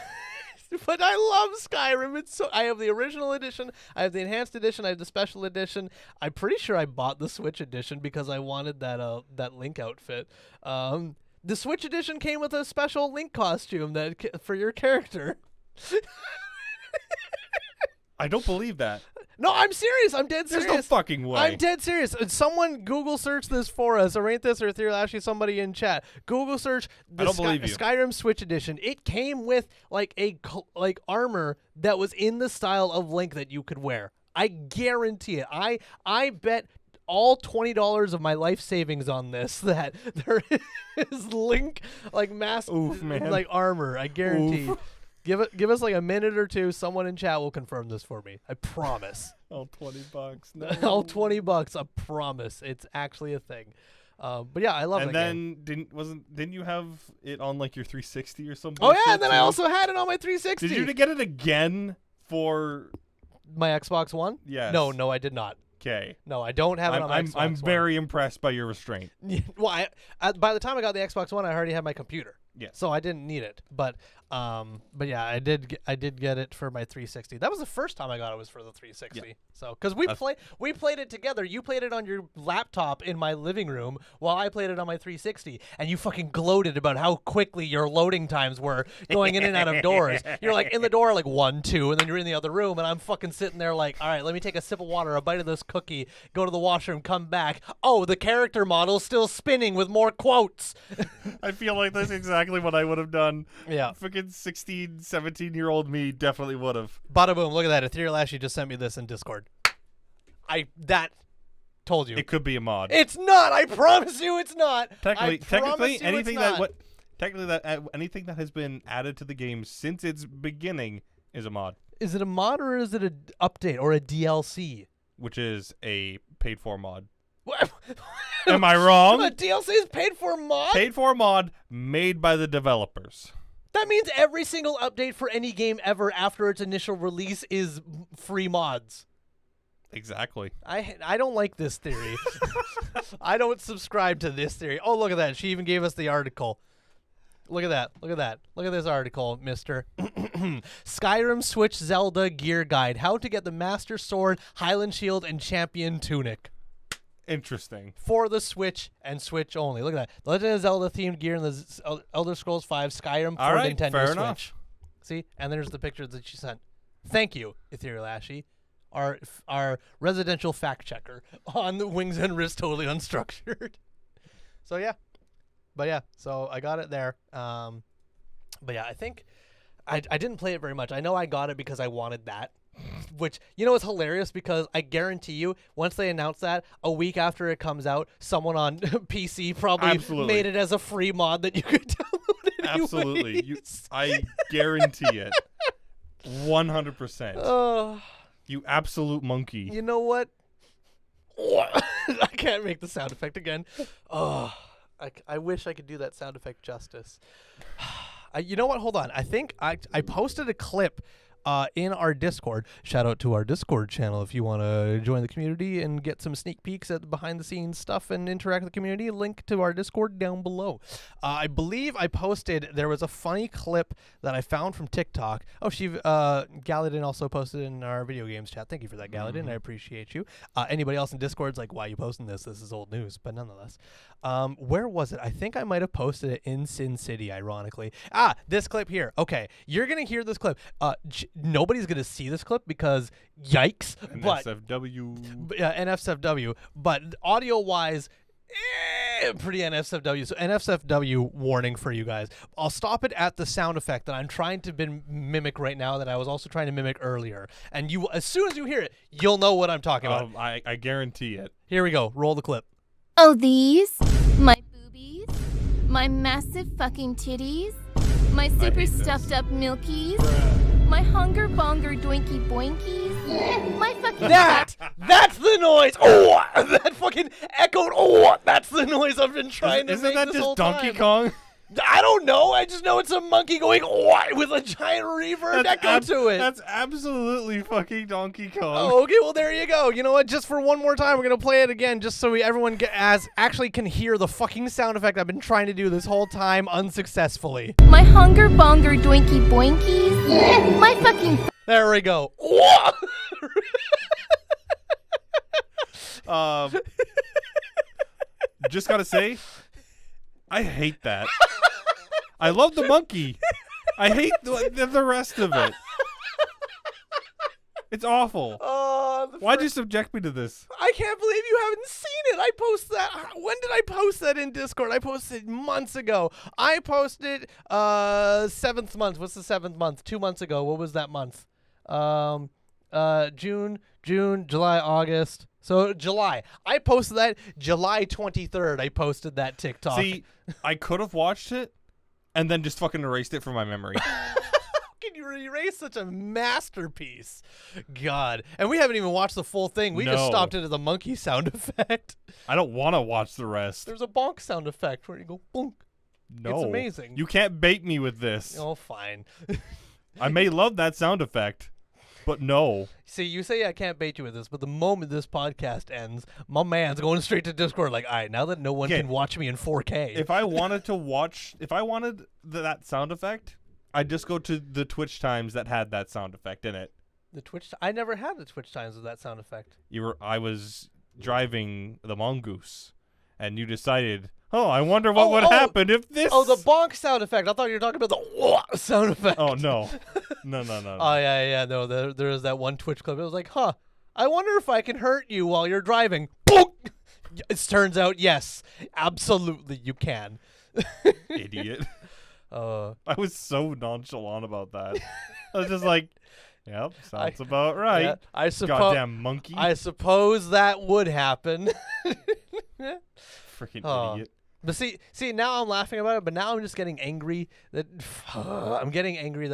But I love Skyrim. I have the original edition, I have the enhanced edition, I have the special edition. I'm pretty sure I bought the Switch edition because I wanted that Link outfit. The Switch edition came with a special Link costume for your character. I don't believe that. No, I'm serious. I'm dead serious. There's no fucking way. I'm dead serious. Someone Google search this for us, or ain't this, or actually somebody in chat. Google search the I don't believe you. Skyrim Switch Edition. It came with like armor that was in the style of Link that you could wear. I guarantee it. I bet all $20 of my life savings on this that there is Link like like armor. I guarantee. Oof. Give us like a minute or two. Someone in chat will confirm this for me. I promise. All $20. No. All $20. I promise. It's actually a thing. But yeah, I love it. And then didn't you have it on like your 360 or something? Oh yeah, and then I also had it on my 360. Did you get it again for my Xbox One? Yes. No, I did not. Okay. No, I don't have it on my Xbox One. I'm very impressed by your restraint. Well, by the time I got the Xbox One, I already had my computer. Yeah. So I didn't need it, but yeah, I did get it for my 360. That was the first time I got it was for the 360. Yeah. So because we played it together. You played it on your laptop in my living room while I played it on my 360, and you fucking gloated about how quickly your loading times were going in and out of doors. You're like in the door like 1, 2, and then you're in the other room, and I'm fucking sitting there like, all right, let me take a sip of water, a bite of this cookie, go to the washroom, come back. Oh, the character model's still spinning with more quotes. I feel like that's exactly what I would have done. Yeah. Freaking 16, 17-year-old me definitely would have. Bada boom, look at that. Ethereal Ashley just sent me this in Discord. That told you. It could be a mod. It's not. I promise you it's not. Technically anything that has been added to the game since its beginning is a mod. Is it a mod or is it an update or a DLC? Which is a paid for mod. Am I wrong? A DLC is paid for mod? Paid for mod made by the developers. That means every single update for any game ever after its initial release is free mods. Exactly. I don't like this theory. I don't subscribe to this theory. Oh, look at that. She even gave us the article. Look at that. Look at that. Look at this article, mister. Skyrim Switch Zelda Gear Guide. How to get the Master Sword, Highland Shield, and Champion Tunic. Interesting. For the Switch and Switch only. Look at that. The Legend of Zelda themed gear in the Elder Scrolls V Skyrim for Nintendo fair Switch. Enough. See? And there's the pictures that she sent. Thank you, Ethereal Ashy, our residential fact checker on the Wings and Riffs Totally Unstructured. So yeah. But yeah, so I got it there. But yeah, I think I didn't play it very much. I know I got it because I wanted that. Which, you know, is hilarious because I guarantee you, once they announce that, a week after it comes out, someone on PC probably made it as a free mod that you could download Absolutely. I guarantee it. 100%. You absolute monkey. You know what? I can't make the sound effect again. I wish I could do that sound effect justice. You know what? Hold on. I think I posted a clip in our Discord. Shout out to our Discord channel if you want to join the community and get some sneak peeks at the behind-the-scenes stuff and interact with the community. Link to our Discord down below. I believe I posted, there was a funny clip that I found from TikTok. Oh, Galadin also posted in our video games chat. Thank you for that, Galadin. Mm-hmm. I appreciate you. Anybody else in Discord's like, why are you posting this? This is old news, but nonetheless. Where was it? I think I might have posted it in Sin City, ironically. This clip here. Okay, you're going to hear this clip. Nobody's going to see this clip because yikes. NSFW. But audio-wise, pretty NSFW. So NSFW warning for you guys. I'll stop it at the sound effect that I'm trying to mimic right now that I was also trying to mimic earlier. And you, as soon as you hear it, you'll know what I'm talking about. I guarantee it. Here we go. Roll the clip. Oh, these? My boobies? My massive fucking titties? My super stuffed up milkies? My hunger bonger doinky boinkies? My fucking... That's the noise! Oh! That fucking echoed, oh! That's the noise I've been trying to make this whole time. Isn't that just Donkey Kong? I don't know. I just know it's a monkey going what with a giant reverb echo to it. That's absolutely fucking Donkey Kong. Oh, okay. Well, there you go. You know what? Just for one more time, we're gonna play it again, just so everyone actually can hear the fucking sound effect I've been trying to do this whole time unsuccessfully. My hunger bonger doinky boinkies. My fucking. There we go. Just gotta say, I hate that. I love the monkey. I hate the rest of it. It's awful. Why'd you subject me to this? I can't believe you haven't seen it. I posted that. When did I post that in Discord? I posted it months ago. I posted 7th month. What's the 7th month? 2 months ago. What was that month? June, July, August. So July. I posted that July 23rd. I posted that TikTok. See, I could have watched it and then just fucking erased it from my memory. How can you erase such a masterpiece? God. And we haven't even watched the full thing. We just stopped it at the monkey sound effect. I don't want to watch the rest. There's a bonk sound effect where you go bonk. No. It's amazing. You can't bait me with this. Oh, fine. I may love that sound effect, but no. See, you say I can't bait you with this, but the moment this podcast ends, my man's going straight to Discord like, all right, now that no one can watch me in 4K. If I wanted that sound effect, I'd just go to the Twitch times that had that sound effect in it. The Twitch? I never had the Twitch times with that sound effect. I was driving the mongoose, and you decided, I wonder what would happen if this... Oh, the bonk sound effect. I thought you were talking about the sound effect. Oh, no. No. Oh, yeah. No, there was that one Twitch clip. It was like, I wonder if I can hurt you while you're driving. Bonk! It turns out, yes, absolutely you can. Idiot. I was so nonchalant about that. I was just like, yep, sounds about right. Yeah, goddamn monkey. I suppose that would happen. Freaking idiot. But see, now I'm laughing about it, but now I'm just getting angry that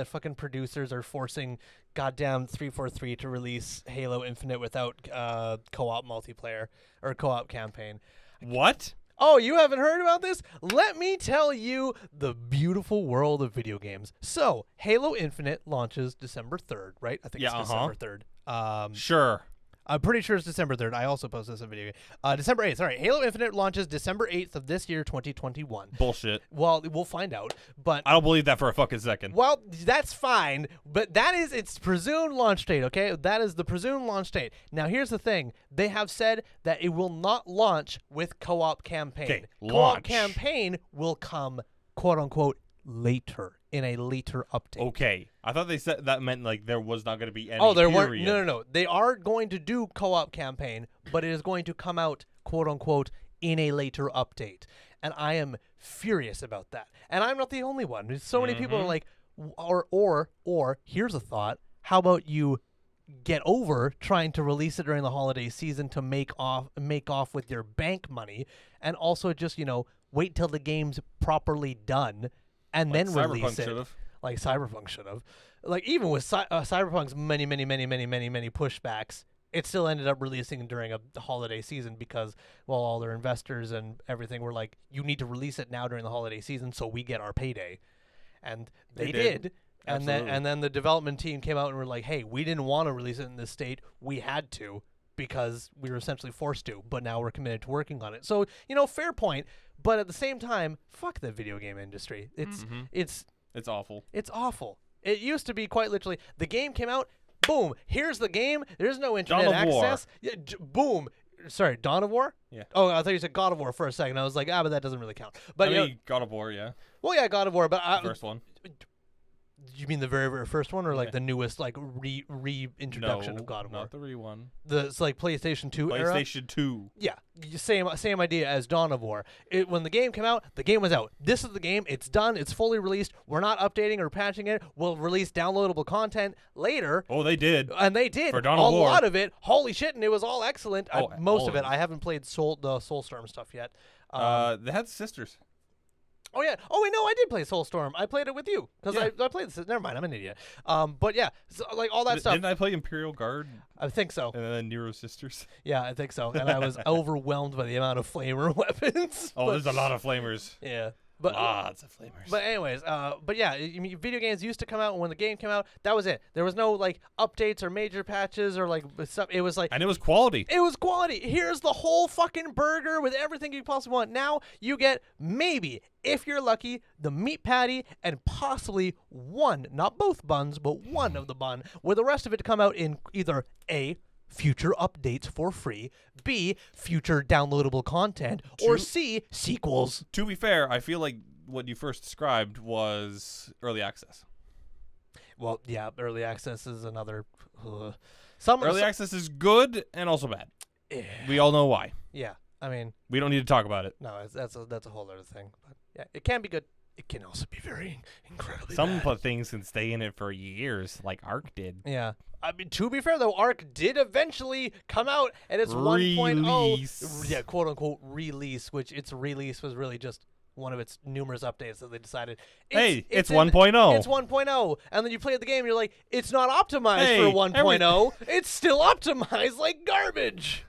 fucking producers are forcing goddamn 343 to release Halo Infinite without co-op multiplayer or co-op campaign. What? Oh, you haven't heard about this? Let me tell you the beautiful world of video games. So, Halo Infinite launches December 3rd, right? I think it's December 3rd. Sure. I'm pretty sure it's December 3rd. I also posted this in video game. December 8th. Sorry. Halo Infinite launches December 8th of this year, 2021. Bullshit. Well, we'll find out. But I don't believe that for a fucking second. Well, that's fine. But that is its presumed launch date, okay? That is the presumed launch date. Now, here's the thing. They have said that it will not launch with co-op campaign. Okay, co-op campaign will come, quote-unquote, later. In a later update. Okay. I thought they said that meant like there was not going to be any there period. weren't. No. They are going to do co-op campaign, but it is going to come out, quote unquote, in a later update. And I am furious about that. And I'm not the only one. So many people are like, or here's a thought. How about you get over trying to release it during the holiday season to make off with your bank money, and also just, wait till the game's properly done. And like then release it, like Cyberpunk should have. Like even with Cyberpunk's many pushbacks, it still ended up releasing during a holiday season because, well, all their investors and everything were like, "You need to release it now during the holiday season so we get our payday," and they did. And then the development team came out and were like, "Hey, we didn't want to release it in this state. We had to because we were essentially forced to, but now we're committed to working on it." So fair point. But at the same time, fuck the video game industry. It's awful. It's awful. It used to be quite literally, the game came out, boom, here's the game. There's no internet access. Yeah, boom. Sorry, Dawn of War? Yeah. Oh, I thought you said God of War for a second. I was like, but that doesn't really count. But God of War, yeah. Well, yeah, God of War, but the first one. You mean the very, very first one, or like the newest, like reintroduction of God of War? Not the re-one. It's like PlayStation 2 era? PlayStation 2. Yeah, same idea as Dawn of War. When the game came out, the game was out. This is the game. It's done. It's fully released. We're not updating or patching it. We'll release downloadable content later. Oh, they did. And they did. For Dawn of War. A lot of it. Holy shit, and it was all excellent. Most of it. I haven't played the Soulstorm stuff yet. They had sisters. Oh, yeah. Oh, wait, no, I did play Soulstorm. I played it with you. Because I played this. Never mind, I'm an idiot. But, yeah, so, like, all that stuff. Didn't I play Imperial Guard? I think so. And then Nero's sisters? Yeah, I think so. And I was overwhelmed by the amount of flamer weapons. Oh, there's a lot of flamers. Yeah. But lots of flavors. But anyways, but yeah, I mean, video games used to come out, and when the game came out, that was it. There was no like updates or major patches or like stuff. It was like, and it was quality. It was quality. Here's the whole fucking burger with everything you possibly want. Now you get maybe, if you're lucky, the meat patty and possibly one, not both buns, but one of the bun, with the rest of it to come out in either A, future updates for free, B, future downloadable content, or C, sequels. To be fair, I feel like what you first described was early access. Well, yeah, early access is another. Early access is good and also bad. We all know why. Yeah, I mean, we don't need to talk about it. No, that's a whole other thing. But yeah, it can be good. It can also be very incredibly Some bad. things can stay in it for years, like Ark did. Yeah. I mean, to be fair, though, Ark did eventually come out, and it's 1.0. Yeah, quote-unquote release, which its release was really just one of its numerous updates that they decided. It's 1.0. It's 1.0. And then you play the game, and you're like, it's not optimized Hey, for 1.0. It's still optimized like garbage.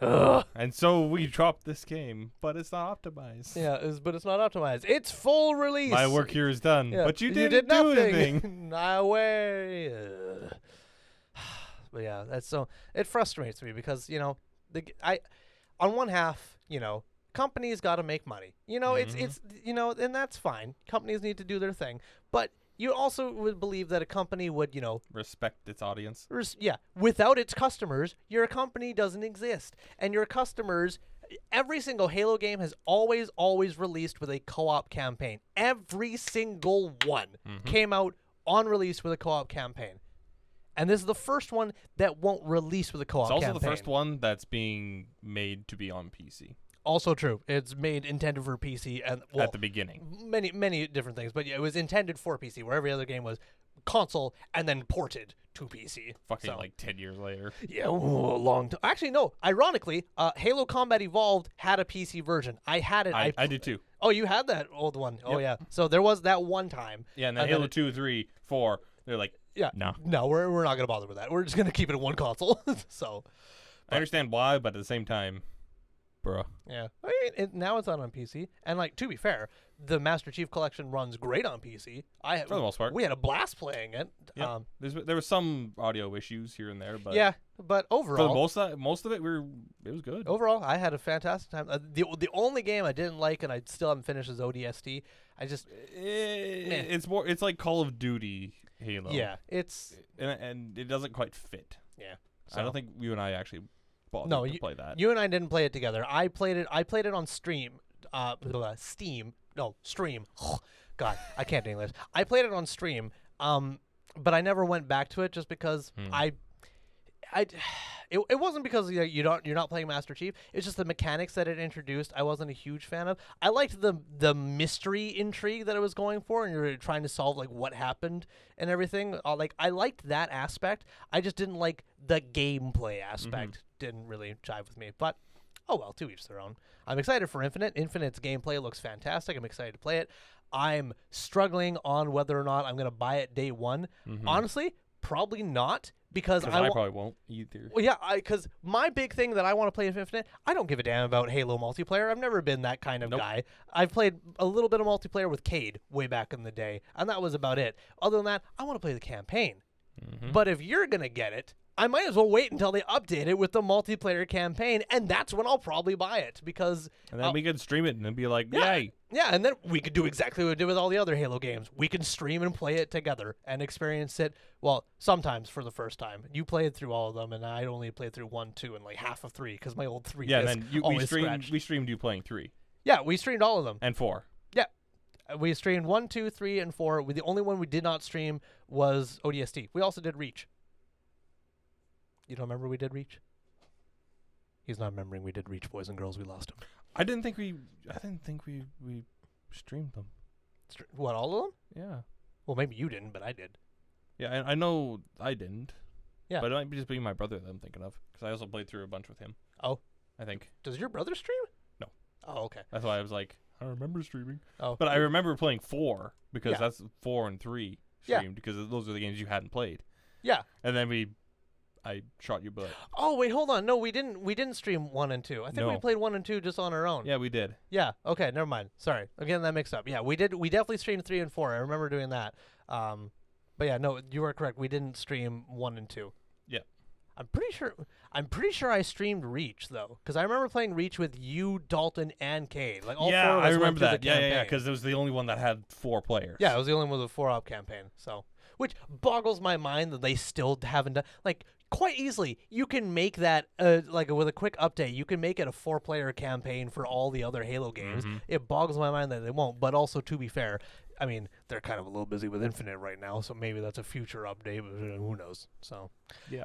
Ugh. And so we dropped this game, but it's not optimized. Yeah, but it's not optimized. It's full release. My work here is done, Yeah, but you did didn't do nothing. anything. No way. But yeah, it frustrates me because, you know, on one half, you know, companies got to make money. You know, it's you know, and that's fine. Companies need to do their thing, but you also would believe that a company would, you know, respect its audience. Without its customers, your company doesn't exist. And your customers, every single Halo game has always released with a co-op campaign. Every single one came out on release with a co-op campaign. And this is the first one that won't release with a co-op campaign. It's also the first one that's being made to be on PC. Also true. It's intended for PC and at the beginning. Many different things, but yeah, it was intended for PC, where every other game was console and then ported to PC. Fucking like 10 years later. Yeah, a long time. Actually, no. Ironically, Halo Combat Evolved had a PC version. I had it. I did too. Oh, you had that old one. Yep. Oh yeah. So there was that one time. Yeah, and then Halo 2, 3, 4, they're like, no, we're not gonna bother with that. We're just gonna keep it in one console. So I understand why, but at the same time, bruh. Yeah. I mean, now it's out on PC. And, like, to be fair, the Master Chief Collection runs great on PC. For the most part. We had a blast playing it. Yep. There were some audio issues here and there, but yeah, but overall, for most of it, it was good. Overall, I had a fantastic time. The only game I didn't like, and I still haven't finished, is ODST. It's like Call of Duty Halo. Yeah, and it doesn't quite fit. Yeah. So I don't think you and I actually bothered to play that. You and I didn't play it together. I played it on Steam. Steam. No, Stream. God, I can't do English. I played it on Stream, but I never went back to it just because it wasn't because you're not playing Master Chief. It's just the mechanics that it introduced I wasn't a huge fan of. I liked the mystery intrigue that it was going for, and you're trying to solve like what happened and everything. I liked that aspect. I just didn't like the gameplay aspect. Didn't really jive with me. But oh well, to each their own. I'm excited for Infinite. Infinite's gameplay looks fantastic. I'm excited to play it. I'm struggling on whether or not I'm going to buy it day one. Honestly, probably not. Because I probably won't either. Well, yeah, because my big thing that I want to play with Infinite, I don't give a damn about Halo multiplayer. I've never been that kind of guy. I've played a little bit of multiplayer with Cade way back in the day, and that was about it. Other than that, I want to play the campaign. But if you're going to get it, I might as well wait until they update it with the multiplayer campaign, and that's when I'll probably buy it, because... And then we could stream it and be like, yay! Yeah, and then we could do exactly what we did with all the other Halo games. We can stream and play it together and experience it, well, sometimes for the first time. You played through all of them, and I only played through 1, 2, and like half of 3, because my old 3 disc and then we streamed you playing 3. Yeah, we streamed all of them. And 4. Yeah. We streamed 1, 2, 3, and 4. The only one we did not stream was ODST. We also did Reach. You don't remember we did Reach? He's not remembering we did Reach, boys and girls. We lost him. I didn't think we streamed them. What, all of them? Yeah. Well, maybe you didn't, but I did. Yeah, I know I didn't. Yeah. But it might be just being my brother that I'm thinking of, because I also played through a bunch with him. Oh. I think. Does your brother stream? No. Oh, okay. That's why I was like, I remember streaming. Oh. But I remember playing 4, because that's 4 and 3 streamed, Yeah. because those are the games you hadn't played. Yeah. And then we I shot you, but Oh wait, hold on. No, we didn't stream 1 and 2. I think we No. played 1 and 2 just on our own. yeah, we did. Yeah. Okay. Never mind. Sorry. Again, that mixed up. Yeah, we did. We definitely streamed 3 and 4. I remember doing that. But yeah, no, you were correct. We didn't stream 1 and 2. Yeah. I'm pretty sure I streamed Reach though, because I remember playing Reach with you, Dalton, and Cade. Like all yeah, four of us I went remember through that. the Yeah, campaign. because it was the only one that had 4 players. Yeah, it was the only one with a 4-op campaign. So, which boggles my mind that they still haven't done. Like, quite easily, you can make that like with a quick update. You can make it a 4-player campaign for all the other Halo games. It boggles my mind that they won't. But also, to be fair, I mean, they're kind of a little busy with Infinite right now, so maybe that's a future update. But who knows? So, yeah.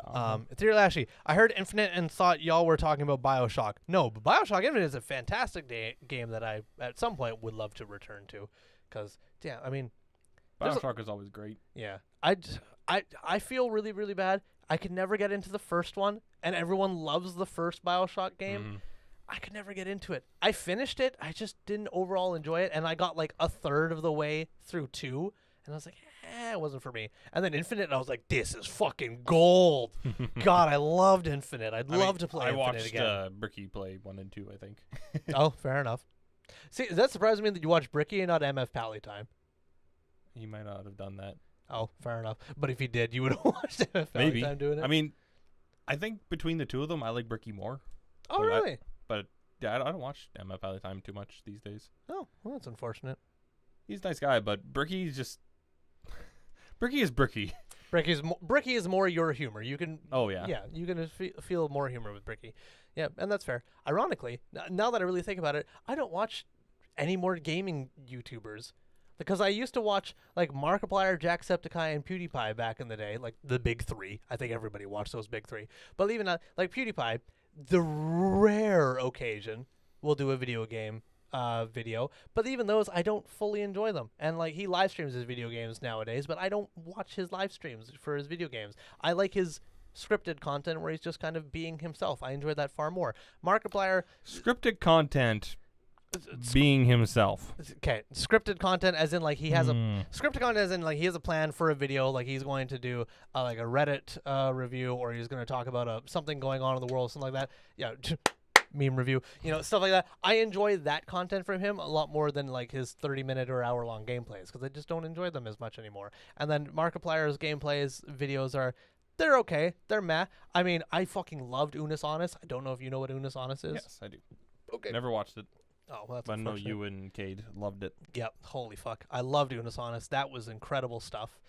Ethereal Ashley, I heard Infinite and thought y'all were talking about BioShock. No, but BioShock Infinite is a fantastic game that I at some point would love to return to, because yeah, I mean. BioShock is always great. Yeah, I feel really, really bad. I could never get into the first one, and everyone loves the first BioShock game. I could never get into it. I finished it. I just didn't overall enjoy it, and I got like a third of the way through 2, and I was like, it wasn't for me. And then Infinite, and I was like, this is fucking gold. God, I loved Infinite. I'd love to play Infinite again. I watched Bricky play 1 and 2, I think. Oh, fair enough. See, that surprised me that you watched Bricky and not MF Pally Time. He might not have done that. Oh, fair enough. But if he did, you would have watched MF Pally Maybe. Time doing it. I mean, I think between the two of them, I like Bricky more. Oh, but really? But yeah, I don't watch MF Valley Time too much these days. Oh, well, that's unfortunate. He's a nice guy, but Bricky's just Bricky is Bricky. Bricky is more your humor. You can. Oh yeah. Yeah, you can feel more humor with Bricky. Yeah, and that's fair. Ironically, now that I really think about it, I don't watch any more gaming YouTubers. Because I used to watch like Markiplier, Jacksepticeye, and PewDiePie back in the day, like the big 3. I think everybody watched those big 3. But even like PewDiePie, the rare occasion will do a video game video. But even those, I don't fully enjoy them. And like he live streams his video games nowadays, but I don't watch his live streams for his video games. I like his scripted content where he's just kind of being himself. I enjoy that far more. Markiplier, scripted content. Being himself. Okay, scripted content as in like he has a scripted content as in like he has a plan for a video, like he's going to do like a Reddit review, or he's going to talk about something going on in the world, something like that. Yeah, meme review, stuff like that. I enjoy that content from him a lot more than like his 30-minute or hour-long gameplays, because I just don't enjoy them as much anymore. And then Markiplier's gameplays videos they're okay, they're meh. I mean, I fucking loved Unis Honest. I don't know if you know what Unis Honest is. Yes, I do. Okay. Never watched it. Oh, well, that's but I know unfortunate. you and Cade loved it. Yep. Holy fuck. I loved Unis Honest. That was incredible stuff.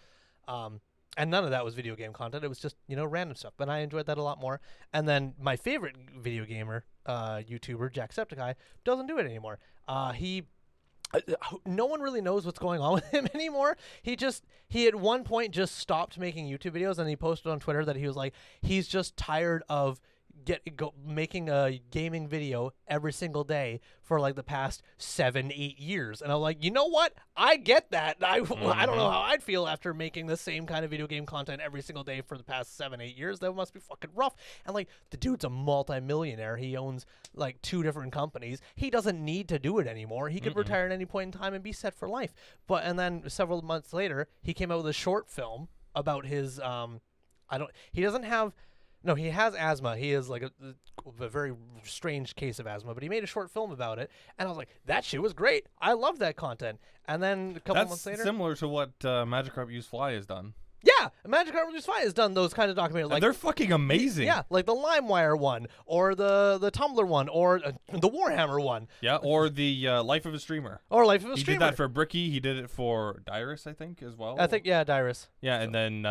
And none of that was video game content. It was just, random stuff. But I enjoyed that a lot more. And then my favorite video gamer, YouTuber, Jacksepticeye, doesn't do it anymore. No one really knows what's going on with him anymore. He at one point just stopped making YouTube videos, and he posted on Twitter that he was like, he's just tired of making a gaming video every single day for like the past 7-8 years. And I'm like, you know what? I get that. I don't know how I'd feel after making the same kind of video game content every single day for the past 7-8 years. That must be fucking rough. And like the dude's a multi-millionaire. He owns like 2 different companies. He doesn't need to do it anymore. He could retire at any point in time and be set for life. And then several months later, he came out with a short film about his he has asthma. He is like a very strange case of asthma, but he made a short film about it, and I was like, that shit was great. I love that content. And then a couple months later, similar to what Magikarp Use Fly has done. Yeah, Magikarp Use Fly has done those kind of documentaries. Like, they're fucking amazing. Yeah, like the LimeWire one, or the Tumblr one, or the Warhammer one. Yeah, or the Life of a Streamer. Or Life of a Streamer. He did that for Bricky. He did it for Dyrus, I think, as well. I think, yeah, Dyrus. Yeah, and then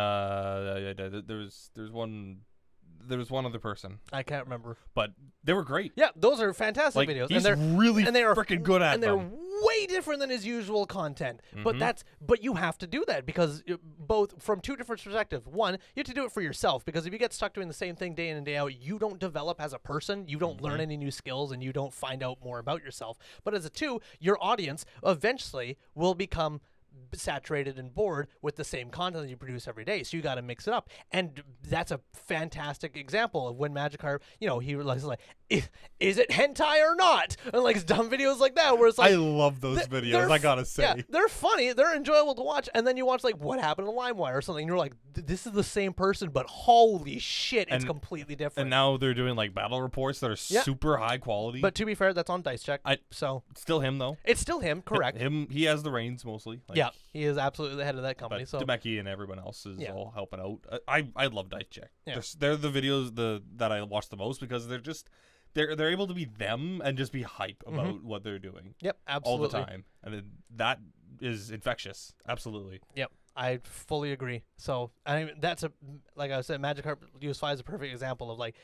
there was one other person. I can't remember. But they were great. Yeah, those are fantastic videos. He's really freaking good at them. And they're way different than his usual content. But you have to do that because both from 2 different perspectives. One, you have to do it for yourself, because if you get stuck doing the same thing day in and day out, you don't develop as a person, you don't learn any new skills, and you don't find out more about yourself. But as a 2, your audience eventually will become saturated and bored with the same content that you produce every day. So you got to mix it up. And that's a fantastic example of when Magikarp, he was like, is it hentai or not? And like dumb videos like that where it's like, I love those videos, I gotta say. Yeah, they're funny, they're enjoyable to watch, and then you watch like What Happened to LimeWire or something, and you're like, this is the same person, but holy shit, it's completely different. And now they're doing like battle reports that are super high quality. But to be fair, that's on Dice Check. So still him though. It's still him, correct? He has the reins mostly. Like, yeah, he is absolutely the head of that company. But so Demeki and everyone else is all helping out. I love Dice Check. Yeah. They're the videos that I watch the most because they're just. They're able to be them and just be hype about what they're doing. Yep, absolutely. All the time. And then that is infectious. Absolutely. Yep, I fully agree. So, I mean, like I said, Magikarp US5 is a perfect example of like,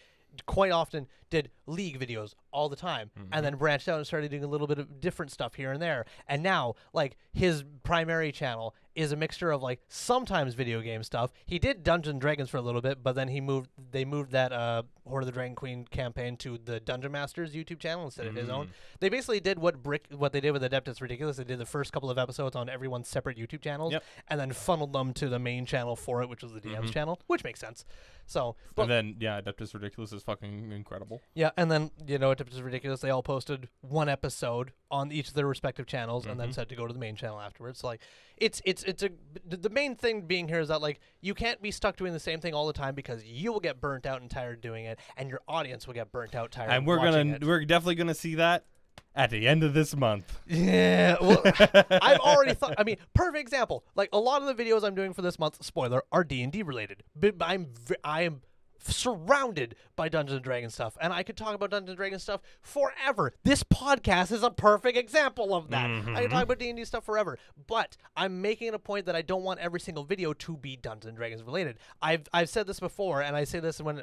quite often did League videos all the time and then branched out and started doing a little bit of different stuff here and there. And now, like, his primary channel is a mixture of like sometimes video game stuff. He did Dungeons & Dragons for a little bit, but then they moved that Horde of the Dragon Queen campaign to the Dungeon Masters YouTube channel instead of his own. They basically did what they did with Adeptus Ridiculous. They did the first couple of episodes on everyone's separate YouTube channels and then funneled them to the main channel for it, which was the DM's channel, which makes sense. So, and then Adeptus Ridiculous is fucking incredible. Yeah, and then Adeptus Ridiculous, they all posted one episode on each of their respective channels and then said to go to the main channel afterwards. So, like, the main thing being here is that like you can't be stuck doing the same thing all the time because you will get burnt out and tired doing it, and your audience will get burnt out, tired. And we're definitely gonna see that at the end of this month. Yeah, well, I've already thought. I mean, perfect example. Like a lot of the videos I'm doing for this month, spoiler, are D&D related. But I am surrounded by Dungeons & Dragons stuff, and I could talk about Dungeons & Dragons stuff forever. This podcast is a perfect example of that. I can talk about D&D stuff forever, but I'm making it a point that I don't want every single video to be Dungeons & Dragons related. I've said this before, and I say this when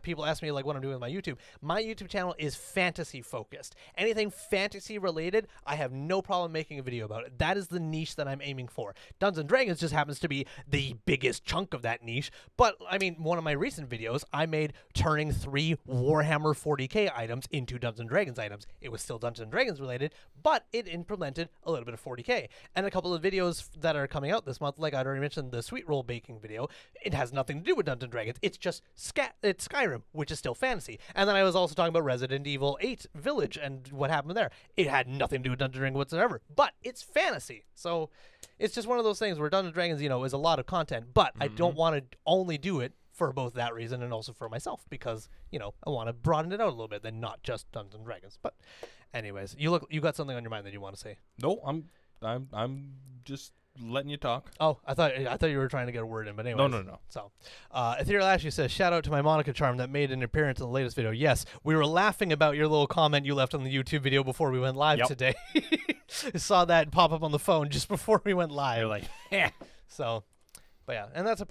people ask me like what I'm doing with my YouTube. My YouTube channel is fantasy focused. Anything fantasy related, I have no problem making a video about it. That is the niche that I'm aiming for. Dungeons & Dragons just happens to be the biggest chunk of that niche, but I mean, one of my recent videos, I made turning 3 Warhammer 40k items into Dungeons & Dragons items. It was still Dungeons & Dragons related, but it implemented a little bit of 40k. And a couple of videos that are coming out this month, like I already mentioned, the sweet roll baking video, it has nothing to do with Dungeons & Dragons. It's just it's Skyrim, which is still fantasy. And then I was also talking about Resident Evil 8 Village and what happened there. It had nothing to do with Dungeons & Dragons whatsoever, but it's fantasy. So it's just one of those things where Dungeons & Dragons, is a lot of content, but I don't want to only do it for both that reason and also for myself because, I want to broaden it out a little bit than not just Dungeons & Dragons. But anyways, you got something on your mind that you want to say? No, I'm just letting you talk. Oh, I thought you were trying to get a word in, but anyways. No. So, Ethereal Ashley says, shout out to my Monica charm that made an appearance in the latest video. Yes, we were laughing about your little comment you left on the YouTube video before we went live today. I saw that pop up on the phone just before we went live. You're like, So, but yeah, and that's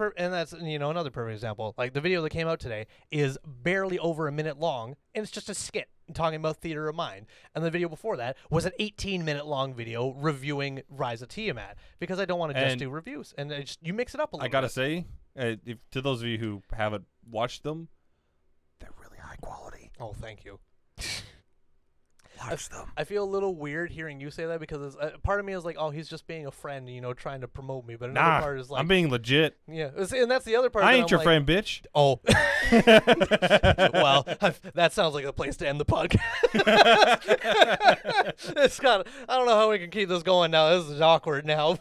another perfect example. Like the video that came out today is barely over a minute long, and it's just a skit talking about Theater of Mind. And the video before that was an 18-minute long video reviewing Rise of Tiamat because I don't want to just do reviews. And you mix it up a little bit. I gotta say, to those of you who haven't watched them, they're really high quality. Oh, thank you. Watch them. I feel a little weird hearing you say that because part of me is like, oh, he's just being a friend, trying to promote me. But another part is like, I'm being legit. Yeah, and that's the other part. I ain't your friend, bitch. Oh, well, that sounds like a place to end the podcast. I don't know how we can keep this going now. This is awkward now.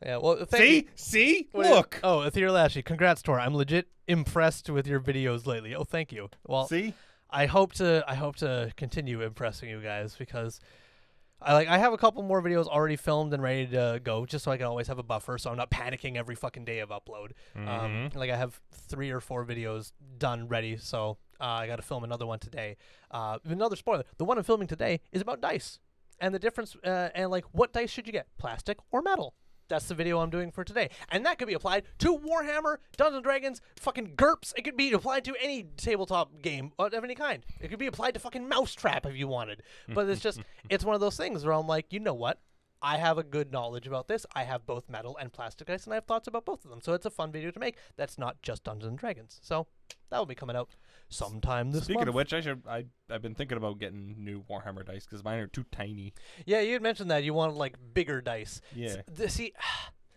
Yeah, well, see, look. Oh, Ethereal Ashley, congrats, Tor. I'm legit impressed with your videos lately. Oh, thank you. Well, see. I hope to continue impressing you guys because I have a couple more videos already filmed and ready to go just so I can always have a buffer so I'm not panicking every fucking day of upload. I have 3 or 4 videos done ready, so I got to film another one today. Another spoiler, the one I'm filming today is about dice and the difference and like what dice should you get, plastic or metal? That's the video I'm doing for today. And that could be applied to Warhammer, Dungeons & Dragons, fucking GURPS. It could be applied to any tabletop game of any kind. It could be applied to fucking Mousetrap if you wanted. But it's one of those things where I'm like, you know what? I have a good knowledge about this. I have both metal and plastic dice, and I have thoughts about both of them. So it's a fun video to make. That's not just Dungeons and Dragons. So that will be coming out sometime this Speaking month. of which, I've been thinking about getting new Warhammer dice because mine are too tiny. Yeah, you had mentioned that you wanted like bigger dice. Yeah. See,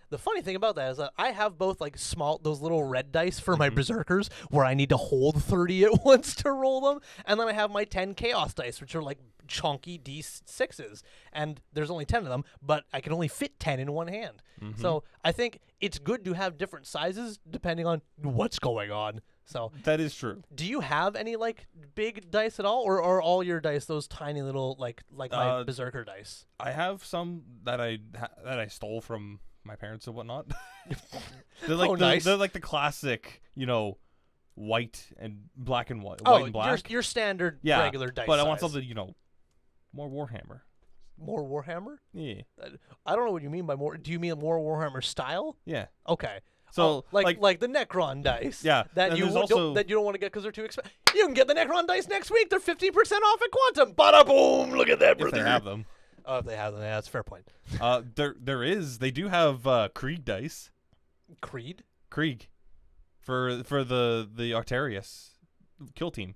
the funny thing about that is that I have both like those little red dice for my berserkers where I need to hold 30 at once to roll them, and then I have my 10 chaos dice, which are like chunky D6s, and there's only 10 of them, but I can only fit 10 in one hand. So I think it's good to have different sizes depending on what's going on. So That is true. do you have any like big dice at all, or are all your dice those tiny little like my berserker dice? I have some that I stole from my parents and whatnot. They're like nice. They're like the classic, white and black and white. Oh, white and black. your standard Yeah, regular dice but I want size. something, more Warhammer. More Warhammer? Yeah. I don't know what you mean by more. Do you mean more Warhammer style? Yeah. Okay. So like the Necron dice. Yeah, That and you there's don't, also- that you don't want to get because they're too expensive. You can get the Necron dice next week. They're 50% off at Quantum. Bada boom! Look at that, if brother. they have them. Oh, if they have them, yeah, that's a fair point. They do have Krieg dice. Creed. Krieg. For the Artarius kill team.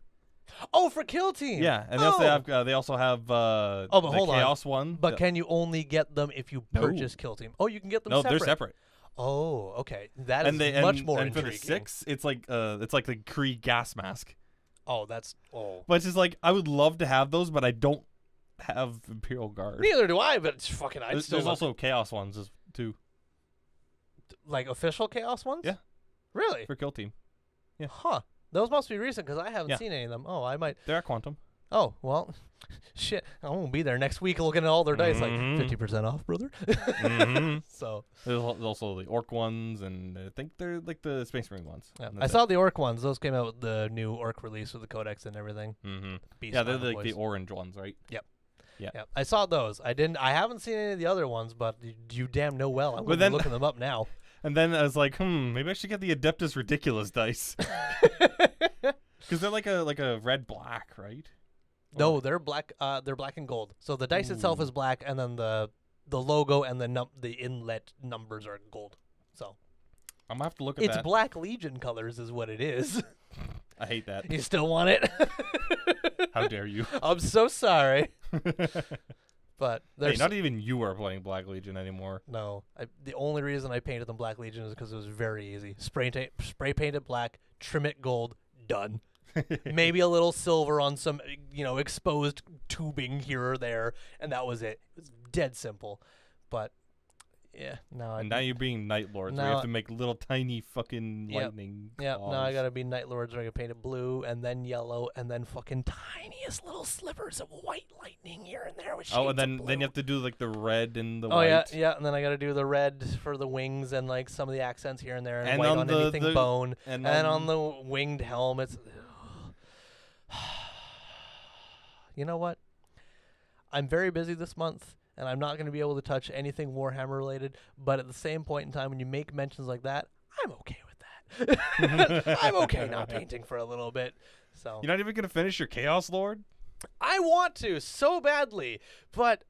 Oh, for Kill Team. Yeah, and they also have the hold on. Chaos one. But can you only get them if you No. purchase Kill Team? Oh, you can get them No, separate. they're separate. Oh, okay. That is And much more and for intriguing. the 6, it's like the Krieg gas mask. Oh, that's But it's just like I would love to have those, but I don't have Imperial Guard. Neither do I, but it's fucking. I'd still There's love also Chaos ones too like official Chaos ones. Yeah. Really? for kill team. Yeah. Huh. Those must be recent because I haven't Yeah. seen any of them. Oh, I might. They're at Quantum. Oh, well, shit. I won't be there next week looking at all their dice like Mhm. 50% off, brother. Mhm. So, There's also the Orc ones, and I think they're like the Space Marine ones. yeah. And I that's saw the Orc ones. Those came out with the new Orc release with the Codex and everything. it. Mhm. Beast Yeah, they're Armor like the Boys. orange ones, right? Yeah, I saw those. I haven't seen any of the other ones, but you damn know well. I'm But gonna be then- looking them up now. And then I was like, maybe I should get the Adeptus Ridiculous dice. Because they're like a red black, right? No, they're black. They're black and gold. So the dice itself Ooh. is black, and then the logo and the inlet numbers are gold. So I'm gonna have to look at it's that. Black Legion colors, is what it is. I hate that. You still want it? How dare you? I'm so sorry, but Hey, there's not even you are playing Black Legion anymore. no. The only reason I painted them Black Legion is because it was very easy. Spray paint it black, trim it gold, done. Maybe a little silver on some, exposed tubing here or there, and that was it. It was dead simple. But yeah, no. And now you're being Night Lords, where you No. have to make little tiny fucking Yep. lightning. Yeah, now I claws. gotta be Night Lords where I can paint it blue and then yellow and then fucking tiniest little slivers of white lightning here and there with shades Oh, of and then blue. you have to do like the red and the Oh white. yeah, and then I gotta do the red for the wings and like some of the accents here and there, and, And white on on the- anything the- bone, and and on- on the winged helmets. You know what? I'm very busy this month, and I'm not going to be able to touch anything Warhammer related. But at the same point in time, when you make mentions like that, I'm okay with that. I'm okay not painting for a little bit. So You're not even gonna finish your Chaos Lord? I want to so badly, but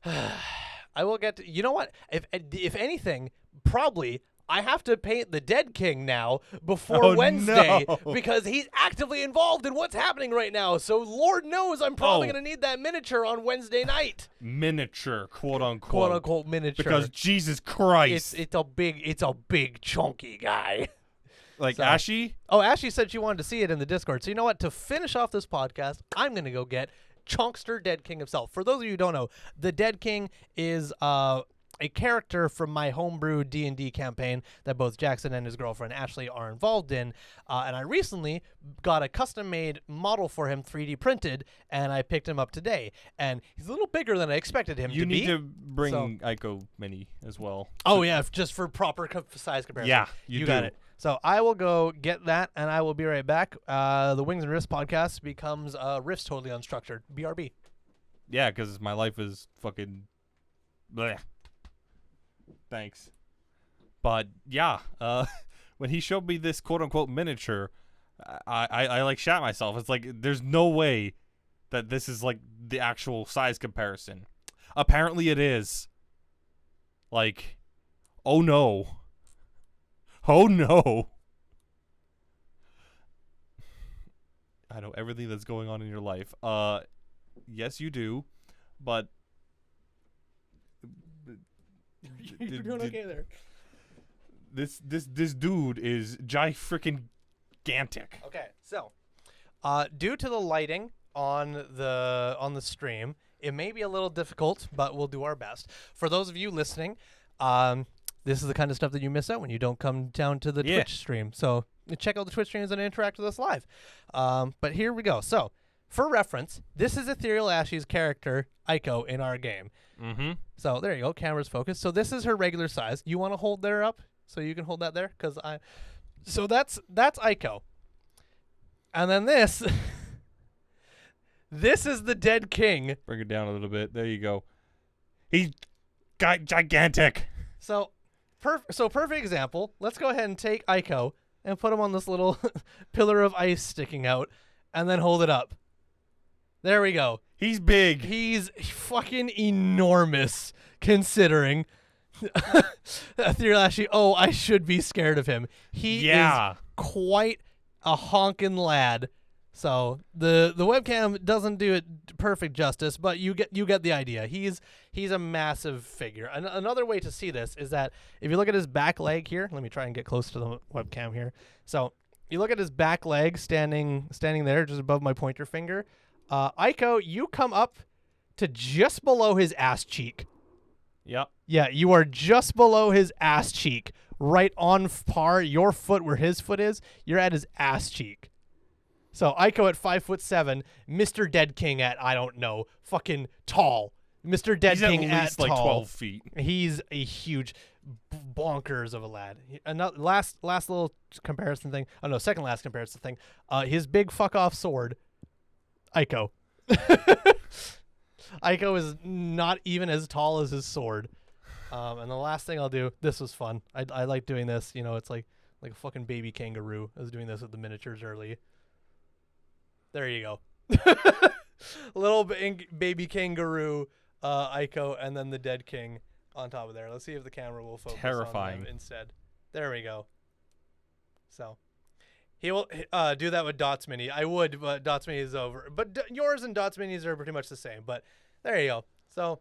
I will get to. You know what? If anything, probably I have to paint the Dead King now before Oh, Wednesday no. because he's actively involved in what's happening right now. So Lord knows I'm probably Oh. going to need that miniature on Wednesday night, Miniature, quote unquote. quote unquote miniature. Because Jesus Christ. it's a big chunky guy. Like so- Ashy? Oh, Ashley said she wanted to see it in the Discord. So you know what? To finish off this podcast, I'm going to go get Chunkster Dead King himself. For those of you who don't know, the Dead King is a character from my homebrew D&D campaign that both Jackson and his girlfriend Ashley are involved in. And I recently got a custom-made model for him, 3D printed, and I picked him up today. And he's a little bigger than I expected him You to be. need to bring Ico Mini as well. Oh, yeah, just for proper size comparison. Yeah, you got do. it. So I will go get that, and I will be right back. The Wings and Riffs podcast becomes Riffs Totally Unstructured. BRB. Yeah, because my life is fucking... bleh. Thanks. But, yeah, when he showed me this quote-unquote miniature, I like shat myself. It's like, there's no way that this is, like, the actual size comparison. Apparently it is. Like, oh no. Oh no. I know everything that's going on in your life. Yes, you do, but You're doing okay there. This dude is gigantic. Okay, so due to the lighting on the stream, it may be a little difficult, but we'll do our best. For those of you listening, this is the kind of stuff that you miss out when you don't come down to the Twitch stream. So check out the Twitch streams and interact with us live. But here we go. So for reference, this is Ethereal Ashy's character, Aiko, in our game. Mm-hmm. So there you go. Camera's focused. So this is her regular size. You want to hold there up? So you can hold that there? So that's Aiko. And then this... This is the Dead King. Bring it down a little bit. There you go. He's gigantic. So perfect example. Let's go ahead and take Aiko and put him on this little pillar of ice sticking out and then hold it up. There we go. He's big. He's fucking enormous considering. Ethereal Ashy, I should be scared of him. He is quite a honkin' lad. So the webcam doesn't do it perfect justice, but you get the idea. He's a massive figure. Another way to see this is that if you look at his back leg here, let me try and get close to the webcam here. So you look at his back leg standing there just above my pointer finger. Aiko, you come up to just below his ass cheek. Yep. Yeah, you are just below his ass cheek, right on par. Your foot where his foot is, you're at his ass cheek. So Aiko at 5'7", Mr. Dead King at, I don't know, fucking tall. Mr. Dead King at least like tall. 12 feet. He's a huge bonkers of a lad. Another last little comparison thing. Oh no, second last comparison thing. His big fuck off sword, Aiko. Aiko is not even as tall as his sword. And the last thing I'll do. This was fun. I like doing this. You know, it's like a fucking baby kangaroo. I was doing this with the miniatures early. There you go. Little baby kangaroo, Aiko, and then the Dead King on top of there. Let's see if the camera will focus on him instead. There we go. So he will do that with Dot's Mini. I would, but Dot's Mini is over. But yours and Dot's Minis are pretty much the same. But there you go. So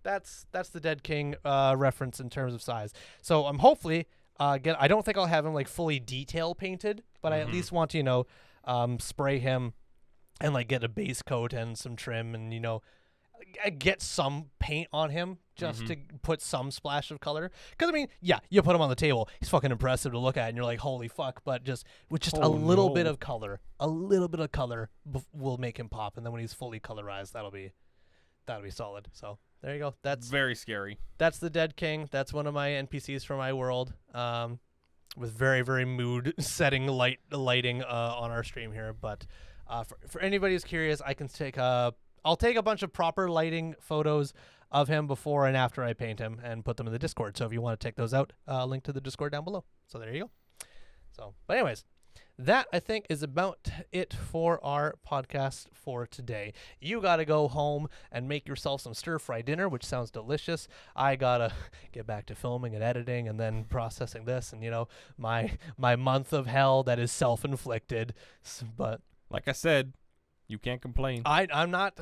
that's the Dead King reference in terms of size. So I'm hopefully I don't think I'll have him like fully detail painted, but I at least want to spray him. And like get a base coat and some trim and get some paint on him just to put some splash of color. Because I mean, yeah, you put him on the table, he's fucking impressive to look at, and you're like, holy fuck! But with just a little bit of color, will make him pop. And then when he's fully colorized, that'll be solid. So there you go. That's very scary. That's the Dead King. That's one of my NPCs for my world. With very very mood setting lighting on our stream here, but. For anybody who's curious, I can I'll take a bunch of proper lighting photos of him before and after I paint him and put them in the Discord. So if you want to check those out, link to the Discord down below. So there you go. So, but anyways, that I think is about it for our podcast for today. You got to go home and make yourself some stir-fry dinner, which sounds delicious. I got to get back to filming and editing and then processing this and, my month of hell that is self-inflicted. But like I said, you can't complain. I'm not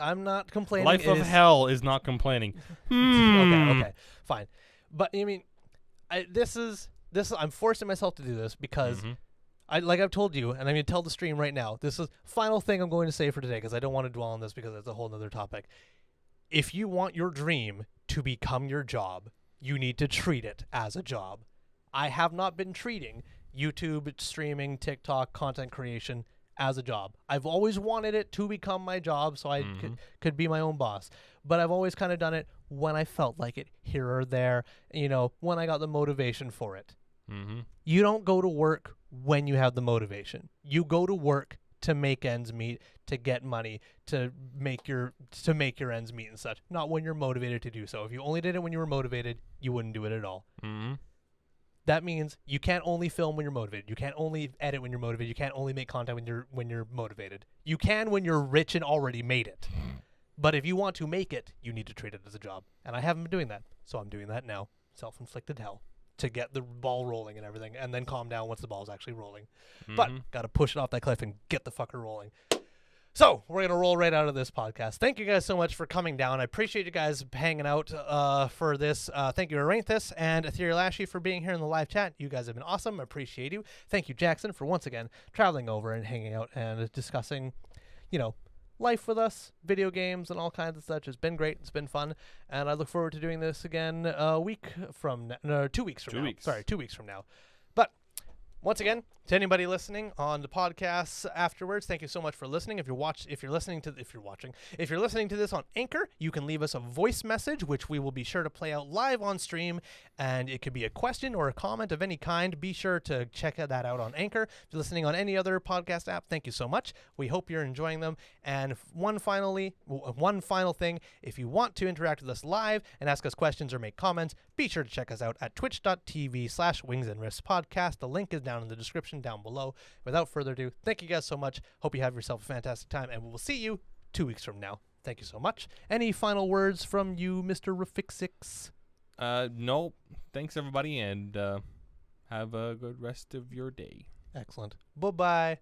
complaining. Life of hell is not complaining. Okay, fine. But I mean, this is I'm forcing myself to do this because I've told you, and I'm going to tell the stream right now. This is final thing I'm going to say for today because I don't want to dwell on this because it's a whole other topic. If you want your dream to become your job, you need to treat it as a job. I have not been treating YouTube, streaming, TikTok, content creation as a job. I've always wanted it to become my job so I could be my own boss. But I've always kind of done it when I felt like it, here or there, when I got the motivation for it. You don't go to work when you have the motivation. You go to work to make ends meet, to get money, to make your ends meet and such, not when you're motivated to do so. If you only did it when you were motivated, you wouldn't do it at all. That means you can't only film when you're motivated. You can't only edit when you're motivated. You can't only make content when you're motivated. You can when you're rich and already made it. But if you want to make it, you need to treat it as a job. And I haven't been doing that, so I'm doing that now. self-inflicted hell to get the ball rolling and everything, and then calm down once the ball's actually rolling. But got to push it off that cliff and get the fucker rolling. So we're going to roll right out of this podcast. Thank you guys so much for coming down. I appreciate you guys hanging out for this. Thank you, Aranthus and Ethereal Ashy, for being here in the live chat. You guys have been awesome. I appreciate you. Thank you, Jackson, for once again traveling over and hanging out and discussing, life with us, video games, and all kinds of such. It's been great. It's been fun. And I look forward to doing this again 2 weeks from now. 2 weeks from now. Sorry, 2 weeks from now. But once again, to anybody listening on the podcasts afterwards, thank you so much for listening. If you're listening to this on Anchor, you can leave us a voice message, which we will be sure to play out live on stream, and it could be a question or a comment of any kind. Be sure to check that out on Anchor. If you're listening on any other podcast app, thank you so much. We hope you're enjoying them. And one final thing, if you want to interact with us live and ask us questions or make comments, be sure to check us out at twitch.tv/wingsandriffspodcast. The link is down in the description down below. Without further ado, thank you guys so much. Hope you have yourself a fantastic time, and we will see you 2 weeks from now. Thank you so much. Any final words from you, Mr. Rafixix? No. Thanks, everybody, and have a good rest of your day. Excellent. Bye-bye.